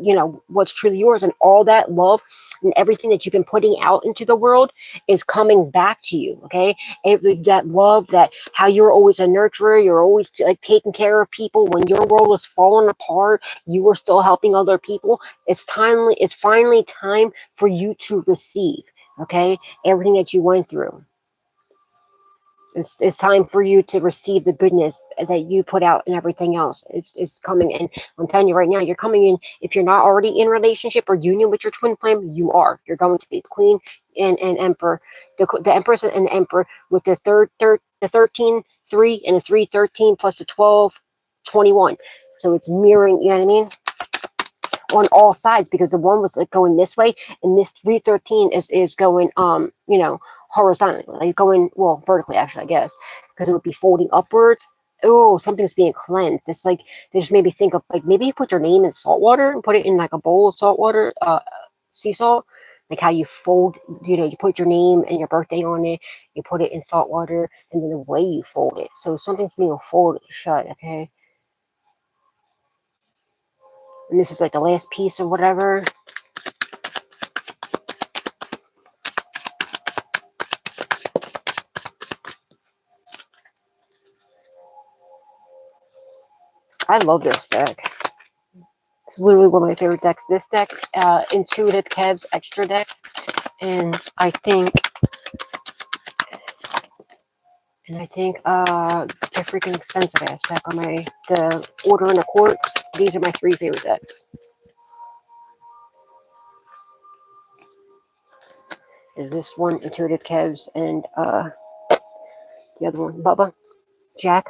[SPEAKER 1] truly yours, and all that love and everything that you've been putting out into the world is coming back to you. Okay, that love, that how you're always a nurturer, you're always like taking care of people when your world was falling apart, you were still helping other people. It's finally time for you to receive, okay, everything that you went through. It's time for you to receive the goodness that you put out and everything else. It's coming. And I'm telling you right now, you're coming in. If you're not already in relationship or union with your twin flame, you are. You're going to be the queen and emperor, the empress and the emperor with the the 13 3 and the 3 13 plus the 12 21. So it's mirroring, you know what I mean, on all sides, because the one was like going this way and this 313 is going you know, horizontally, like going, well, vertically actually, I guess, because it would be folding upwards. Oh, something's being cleansed. It's like they just made me think of, like, maybe you put your name in salt water and put it in like a bowl of salt water, sea salt, like how you fold, you know, you put your name and your birthday on it, you put it in salt water, and then the way you fold it, so something's being folded shut. Okay, and this is like the last piece or whatever. I love this deck. It's literally one of my favorite decks. This deck, Intuitive Kev's extra deck, and I think they're freaking expensive ass deck on the Order in the Court. These are my 3 favorite decks. Is this one, Intuitive Kev's, and the other one, Bubba Jack.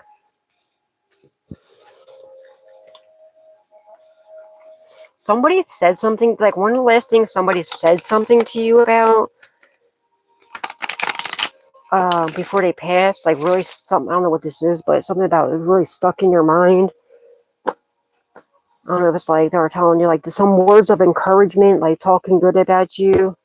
[SPEAKER 1] Somebody said something, like one of the last things somebody said something to you about before they passed, like really something, I don't know what this is, but something about it really stuck in your mind. I don't know if it's like they were telling you like some words of encouragement, like talking good about you.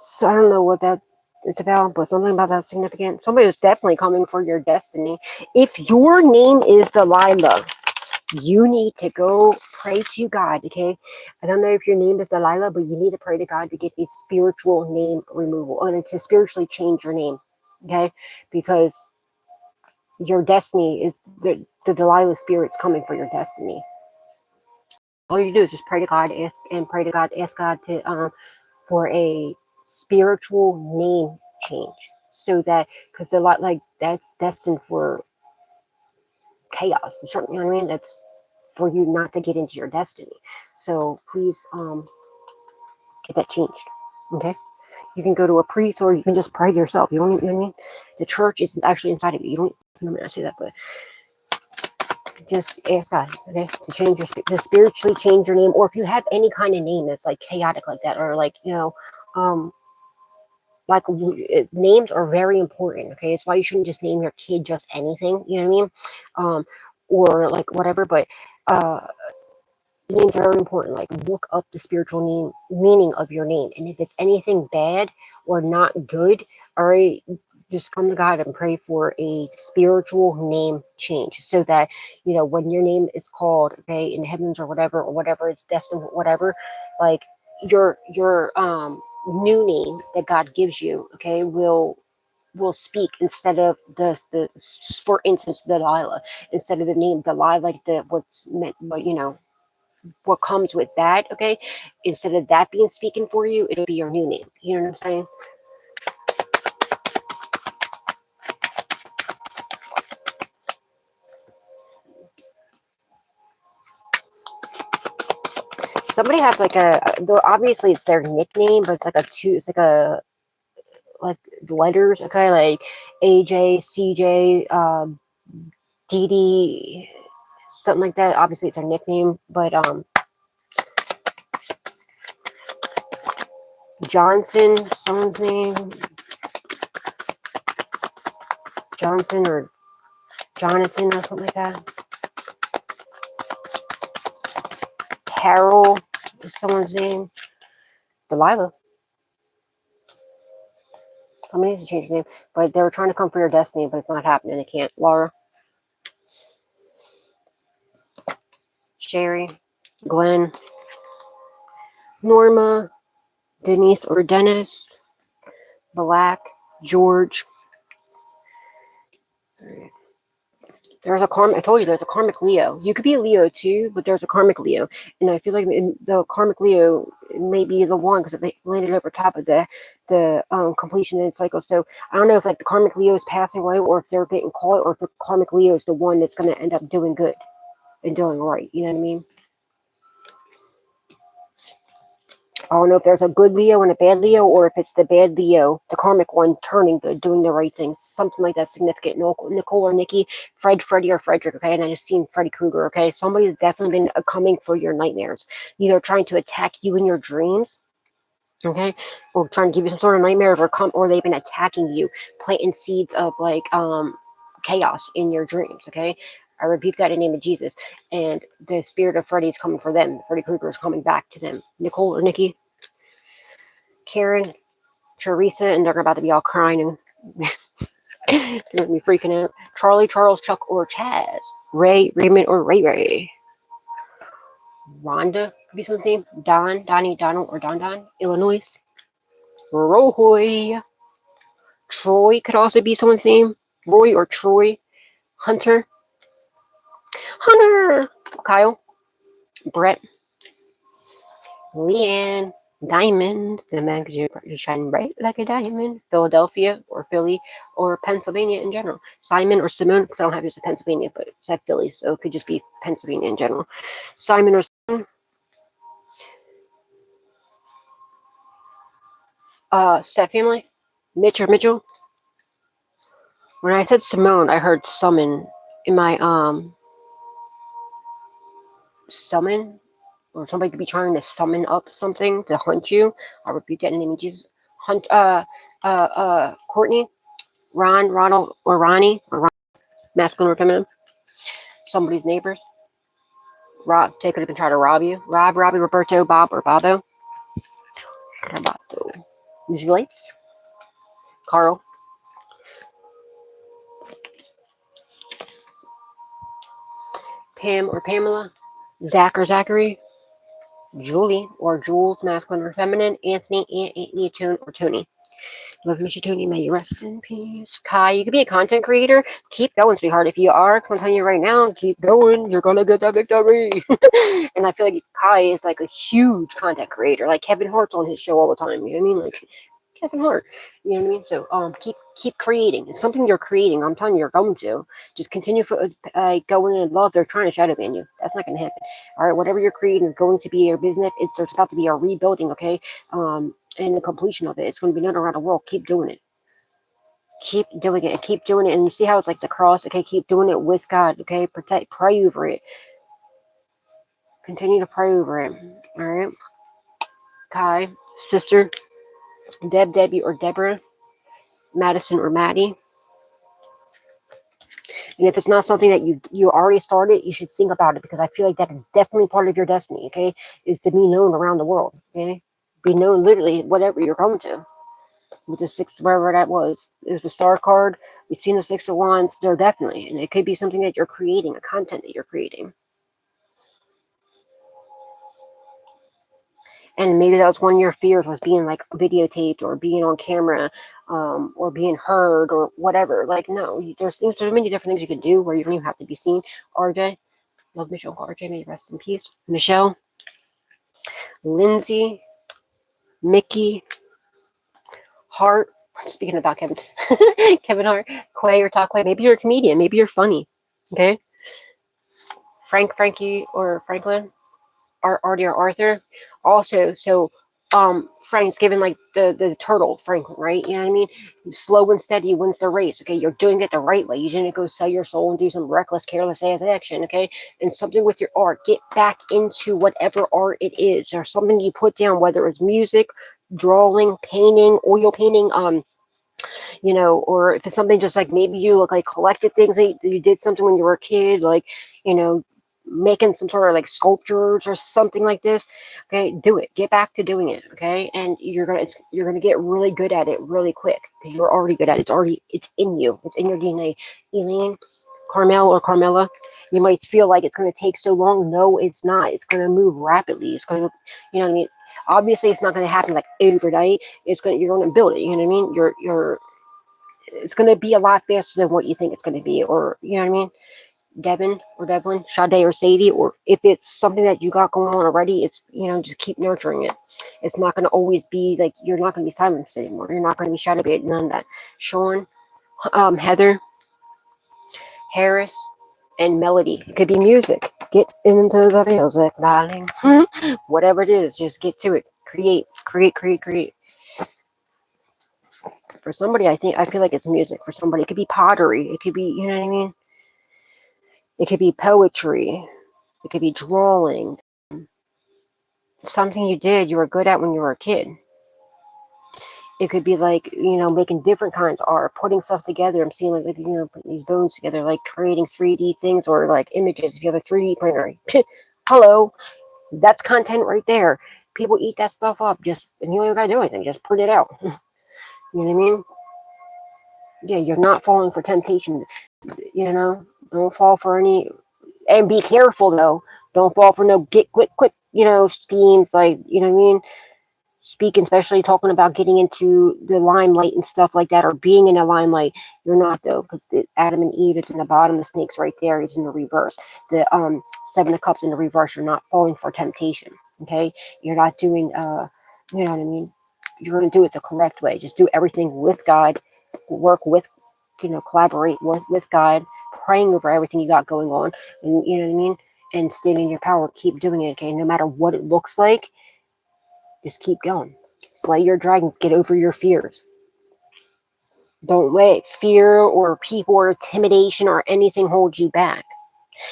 [SPEAKER 1] So I don't know what that it's about, but something about that significant. Somebody was definitely coming for your destiny. If your name is Delilah, you need to go pray to God, okay? I don't know if your name is Delilah, but you need to pray to God to get a spiritual name removal, or to spiritually change your name, okay? Because your destiny is the Delilah spirit's coming for your destiny. All you do is just pray to God, ask God to for a spiritual name change, so that, because a lot, like, that's destined for chaos. You know what I mean? That's for you not to get into your destiny. So please get that changed. Okay? You can go to a priest, or you can just pray to yourself. You don't even, you know what I mean? The church is actually inside of you. You don't, I mean, I say that, but just ask God, okay, to change to spiritually change your name. Or if you have any kind of name that's like chaotic like that, or like, you know, like, names are very important. Okay, it's why you shouldn't just name your kid just anything. You know what I mean? Or like whatever. But names are very important. Like, look up the spiritual meaning of your name, and if it's anything bad or not good, all right, just come to God and pray for a spiritual name change, so that, you know, when your name is called, okay, in heavens or whatever it's destined, whatever, like your new name that God gives you, okay, will speak, instead of the for instance, Delilah, instead of the name Delilah, like the what's meant, but you know what comes with that, okay, instead of that being speaking for you, it'll be your new name. You know what I'm saying? Somebody has like though obviously it's their nickname, but it's like it's like a, like, letters, okay, like AJ, CJ, DD, something like that. Obviously it's their nickname, but Johnson, someone's name, Johnson or Jonathan or something like that. Carol is someone's name. Delilah. Somebody needs to change their name, but they were trying to come for your destiny, but it's not happening. They can't. Laura. Sherry, Glenn, Norma, Denise or Dennis, Black, George. There's a karmic. I told you there's a karmic Leo. You could be a Leo too, but there's a karmic Leo, and I feel like the karmic Leo may be the one because they landed over top of the completion and cycle. So I don't know if like the karmic Leo is passing away, or if they're getting caught, or if the karmic Leo is the one that's going to end up doing good and doing right. You know what I mean? I don't know if there's a good Leo and a bad Leo, or if it's the bad Leo, the karmic one, turning good, doing the right things. Something like that significant. Nicole or Nikki, Fred, Freddie, or Frederick, okay? And I just seen Freddy Krueger, okay? Somebody's definitely been coming for your nightmares. Either trying to attack you in your dreams, okay? Or trying to give you some sort of nightmares, or they've been attacking you, planting seeds of, like, chaos in your dreams, okay? I rebuke that in the name of Jesus. And the spirit of Freddy is coming for them. Freddy Krueger is coming back to them. Nicole or Nikki, Karen, Teresa, and they're about to be all crying and they're going to be freaking out. Charlie, Charles, Chuck, or Chaz. Ray, Raymond, or Ray Ray. Rhonda could be someone's name. Don, Donnie, Donald, or Don Don. Illinois. Roy. Troy could also be someone's name. Roy or Troy. Hunter. Hunter. Kyle. Brett. Leanne. Diamond, the man, because you shine bright like a diamond. Philadelphia or Philly or Pennsylvania in general. Simon or Simone, because I don't have yours in Pennsylvania, but it's at Philly, so it could just be Pennsylvania in general. Simon or Simone. Step family. Mitch or Mitchell. When I said Simone, I heard summon in my summon. Or somebody could be trying to summon up something to hunt you. I repeat that in the name of Jesus. Hunt, Courtney, Ron, Ronald, or Ronnie, masculine or feminine. Somebody's neighbors. Rob, they could have been trying to rob you. Rob, Robbie, Roberto, Bob, or Bobo. Roberto. EVILEYES. Carl. Pam or Pamela. Zach or Zachary. Julie or Jules, masculine or feminine. Anthony, Anthony, Tune, or Tony. Love Mr. Tony, may you rest in peace. Kai, you could be a content creator. Keep going, sweetheart. If you are, I'm telling you right now, keep going. You're gonna get that victory. And I feel like Kai is like a huge content creator. Like Kevin Hart's on his show all the time. You know what I mean? Like Kevin Hart. You know what I mean? So keep creating. It's something you're creating. I'm telling you, you're going to. Just continue going in love. They're trying to shadow ban you. That's not gonna happen. All right, whatever you're creating is going to be your business. It's about to be a rebuilding, okay? And the completion of it. It's going to be known around the world. Keep doing it. Keep doing it. And keep doing it. And you see how it's like the cross? Okay, keep doing it with God. Okay, pray over it. Continue to pray over it. All right. Kai, sister, Deb, Debbie, or Deborah, Madison or Maddie. And if it's not something that you already started, you should think about it, because I feel like that is definitely part of your destiny, okay? Is to be known around the world, okay? Be known literally whatever you're going to. With the six, wherever that was. There's a star card. We've seen the 6 of Wands. So definitely. And it could be something that you're creating, a content that you're creating. And maybe that was one of your fears, was being like videotaped or being on camera, or being heard or whatever. Like, no, there's many different things you can do where you don't even have to be seen. RJ, love Michelle. RJ, may you rest in peace. Michelle, Lindsay, Mickey, Hart. Speaking about Kevin, Kevin Hart, Clay or Talk Clay. Maybe you're a comedian. Maybe you're funny. Okay. Frank, Frankie, or Franklin. Artie or Arthur. Also, so Frank's given like the turtle, Franklin, right? You know what I mean? Slow and steady wins the race. Okay, you're doing it the right way. You didn't go sell your soul and do some reckless, careless ass action. Okay, and something with your art. Get back into whatever art it is, or something you put down, whether it's music, drawing, painting, oil painting, you know, or if it's something just like maybe you like collected things that you did something when you were a kid, like, you know, making some sort of like sculptures or something like this. Okay, do it. Get back to doing it. Okay, and you're gonna get really good at it really quick, because you're already good at it. It's in you. It's in your DNA. Elaine, Carmel or Carmela, You might feel like it's going to take so long. No, it's not. It's going to move rapidly. It's going to, you know what I mean? Obviously, it's not going to happen like overnight. You're going to build it. You know what I mean? It's going to be a lot faster than what you think it's going to be, or you know what I mean? Devlin, Sade or Sadie, or if it's something that you got going on already, it's, just keep nurturing it. It's not going to always be like, you're not going to be silenced anymore. You're not going to be shadowed, none of that. Sean, Heather, Harris, and Melody. It could be music. Get into the music, darling. Whatever it is, just get to it. Create. For somebody, I feel like it's music. For somebody, it could be pottery. It could be, you know what I mean? It could be poetry. It could be drawing. Something you were good at when you were a kid. It could be like, making different kinds of art, putting stuff together. I'm seeing like putting these bones together, like creating 3D things or like images. If you have a 3D printer, hello, that's content right there. People eat that stuff up. And you don't gotta do anything. Just print it out. You know what I mean? Yeah, you're not falling for temptation. Don't fall for any. And be careful though. Don't fall for no get quick, schemes, like, you know what I mean? Speaking, especially talking about getting into the limelight and stuff like that, or being in a limelight. You're not though, because Adam and Eve, it's in the bottom. The snake's right there. It's in the reverse. The 7 of Cups in the reverse. You're not falling for temptation. Okay, you're not doing. You know what I mean? You're going to do it the correct way. Just do everything with God. Work with, collaborate with God. Praying over everything you got going on, and you know what I mean. And staying in your power. Keep doing it. Okay, no matter what it looks like. Just keep going. Slay your dragons. Get over your fears. Don't let fear or people or intimidation or anything hold you back.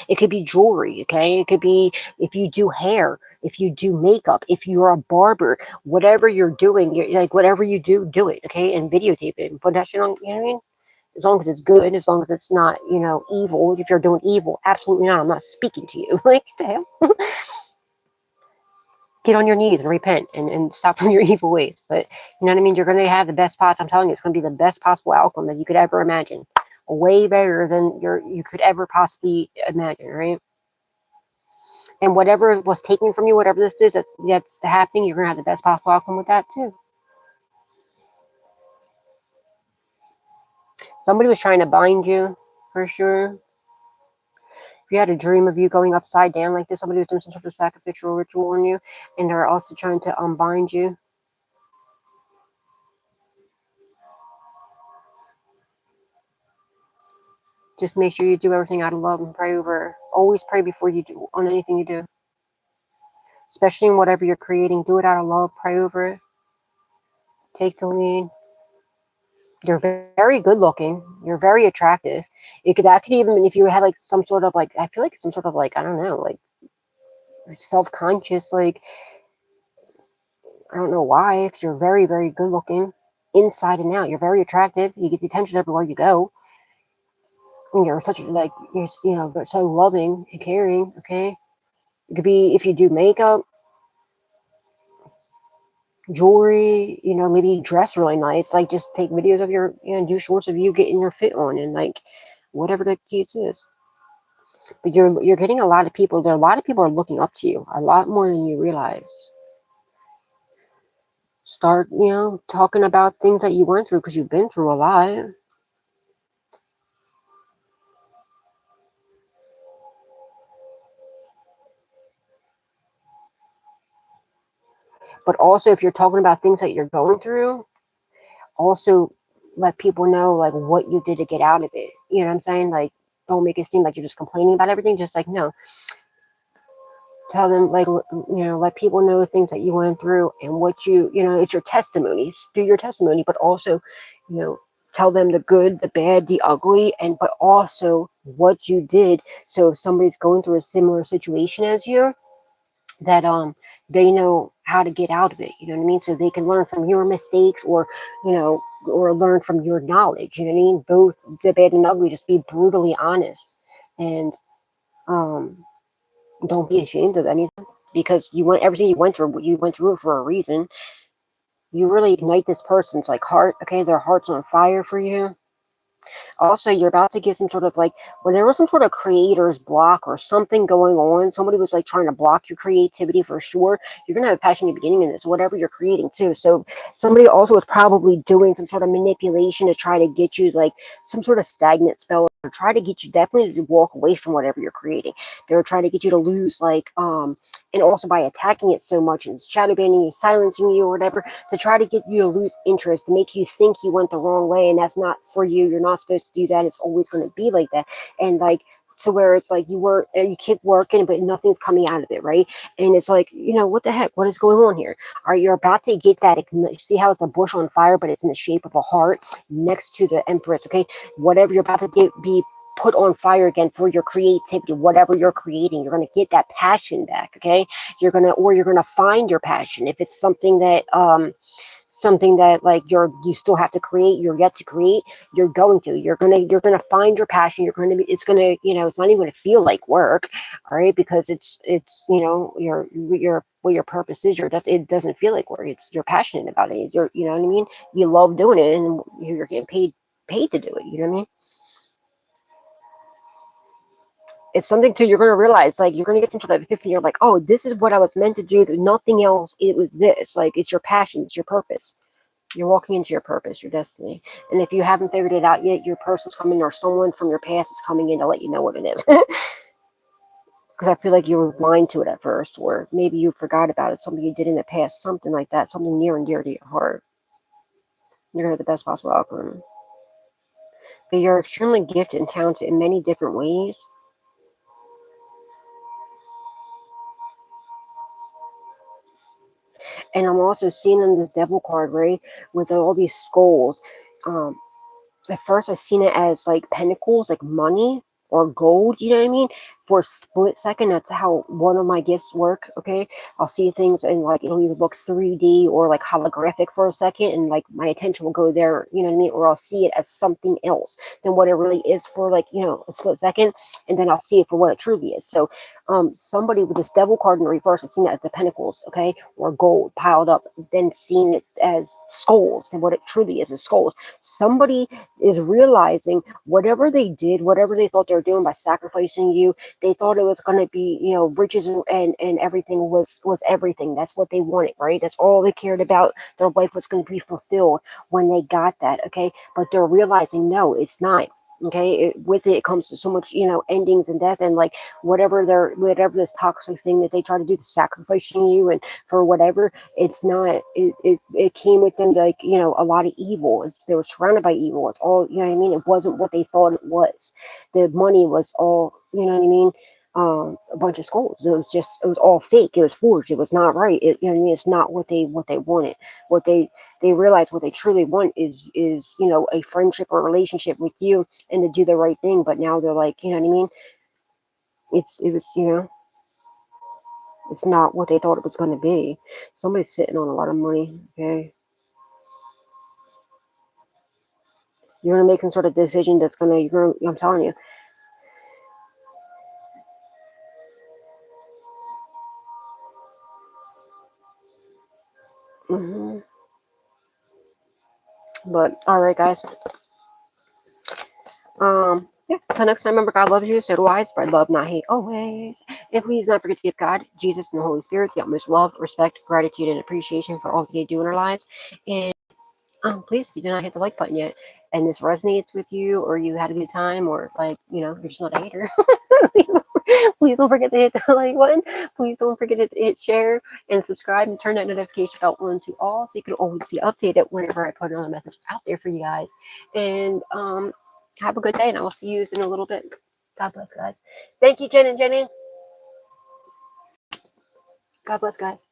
[SPEAKER 1] It could be jewelry, okay? It could be if you do hair, if you do makeup, if you're a barber, whatever you're doing, whatever you do, do it, okay? And videotape it and put that shit on, you know what I mean? As long as it's good, as long as it's not, evil. If you're doing evil, absolutely not. I'm not speaking to you. Like, the hell? Get on your knees and repent and stop from your evil ways. But you know what I mean? You're going to have the best spots. I'm telling you, it's going to be the best possible outcome that you could ever imagine. Way better than you could ever possibly imagine, right? And whatever was taken from you, whatever this is that's happening, you're going to have the best possible outcome with that too. Somebody was trying to bind you, for sure. If you had a dream of you going upside down like this, somebody was doing some sort of sacrificial ritual on you, and they're also trying to unbind you. Just make sure you do everything out of love and pray over. Always pray before you do on anything you do. Especially in whatever you're creating. Do it out of love. Pray over it. Take the lead. You're very good looking. You're very attractive. That could even, if you had like some sort of like, I feel like some sort of like, I don't know, like self-conscious, like, I don't know why, because you're very, very good looking inside and out. You're very attractive. You get the attention everywhere you go. And you're such like, you're so loving and caring, okay? It could be if you do makeup, jewelry, maybe dress really nice, like just take videos of your, do shorts of you getting your fit on, and like whatever the case is. But you're getting a lot of people. A lot of people are looking up to you a lot more than you realize. Start, talking about things that you went through, because you've been through a lot. But also, if you're talking about things that you're going through, also let people know like what you did to get out of it. You know what I'm saying? Like, don't make it seem like you're just complaining about everything. Just like, no, tell them, like, let people know the things that you went through and what it's your testimony. Do your testimony, but also, tell them the good, the bad, the ugly, but also what you did. So if somebody's going through a similar situation as you, that they know how to get out of it. You know what I mean? So they can learn from your mistakes, or or learn from your knowledge. You know what I mean? Both the bad and ugly. Just be brutally honest, and don't be ashamed of anything, because everything you went through it for a reason. You really ignite this person's like heart. Okay, their heart's on fire for you. Also, you're about to get some sort of like, when there was some sort of creator's block or something going on, somebody was like trying to block your creativity for sure. You're going to have a passionate beginning in this, whatever you're creating too. So somebody also was probably doing some sort of manipulation to try to get you like some sort of stagnant spell, or try to get you definitely to walk away from whatever you're creating. They were trying to get you to lose like, and also by attacking it so much and shadow banning you, silencing you or whatever, to try to get you to lose interest, to make you think you went the wrong way, and that's not for you. You're not supposed to do that. It's always going to be like that. And like, to where it's like you keep working, but nothing's coming out of it, right? And it's like, what the heck? What is going on here? Are you about to get that? See how it's a bush on fire, but it's in the shape of a heart next to the Empress, okay? Whatever you're about to be put on fire again for your creativity, whatever you're creating, you're going to get that passion back, okay? You're going to find your passion. If it's something that like you still have to create, you're yet to create, you're going to find your passion. It's not even going to feel like work, all right? Because it's what your purpose is, it doesn't feel like work. You're passionate about it. You know what I mean? You love doing it, and you're getting paid to do it. You know what I mean? It's something too, you're going to realize, like, you're going to get some sort of epiphany. You're like, oh, this is what I was meant to do. There's nothing else. It was this. Like, it's your passion. It's your purpose. You're walking into your purpose, your destiny. And if you haven't figured it out yet, your person's coming, or someone from your past is coming in to let you know what it is. Because I feel like you were blind to it at first, or maybe you forgot about it, something you did in the past, something like that, something near and dear to your heart. You're going to have the best possible outcome. But you're extremely gifted and talented in many different ways. And I'm also seeing in this devil card, right, with all these skulls. At first I seen it as like pentacles, like money or gold, you know what I mean? For a split second, that's how one of my gifts work, okay? I'll see things and like it'll either look 3D or like holographic for a second, and like my attention will go there, you know what I mean? Or I'll see it as something else than what it really is for like, a split second, and then I'll see it for what it truly is. So somebody with this devil card in reverse has seen it as the pentacles, okay? Or gold piled up, then seeing it as skulls, and what it truly is skulls. Somebody is realizing whatever they did, whatever they thought they were doing by sacrificing you, they thought it was going to be, riches and everything was everything. That's what they wanted, right? That's all they cared about. Their life was going to be fulfilled when they got that, okay? But they're realizing, no, it's not. Okay, with it comes to so much, endings and death, and like whatever this toxic thing that they try to do, to sacrificing you and for whatever, it's not. It came with them like a lot of evil. They were surrounded by evil. It's all, you know what I mean. It wasn't what they thought it was. The money was all, you know what I mean. A bunch of skulls. It was all fake. It was forged. It was not right. You know what I mean. It's not what they wanted. What they realize what they truly want is a friendship or relationship with you, and to do the right thing. But now they're like, you know what I mean. It was it's not what they thought it was going to be. Somebody's sitting on a lot of money. Okay, you're gonna make some sort of decision that's gonna. I'm telling you. hmm But all right, guys. Yeah. Until next time, remember, God loves you. So do I. Spread love, not hate, always. And please not forget to give God, Jesus, and the Holy Spirit the utmost love, respect, gratitude, and appreciation for all that they do in our lives. And please, if you do not hit the like button yet, and this resonates with you, or you had a good time, or like you're just not a hater, please don't forget to hit the like button. Please don't forget to hit share and subscribe, and turn that notification bell on to all, so you can always be updated whenever I put another message out there for you guys. And have a good day, and I will see you in a little bit. God bless, guys. Thank you, Jen and Jenny. God bless, guys.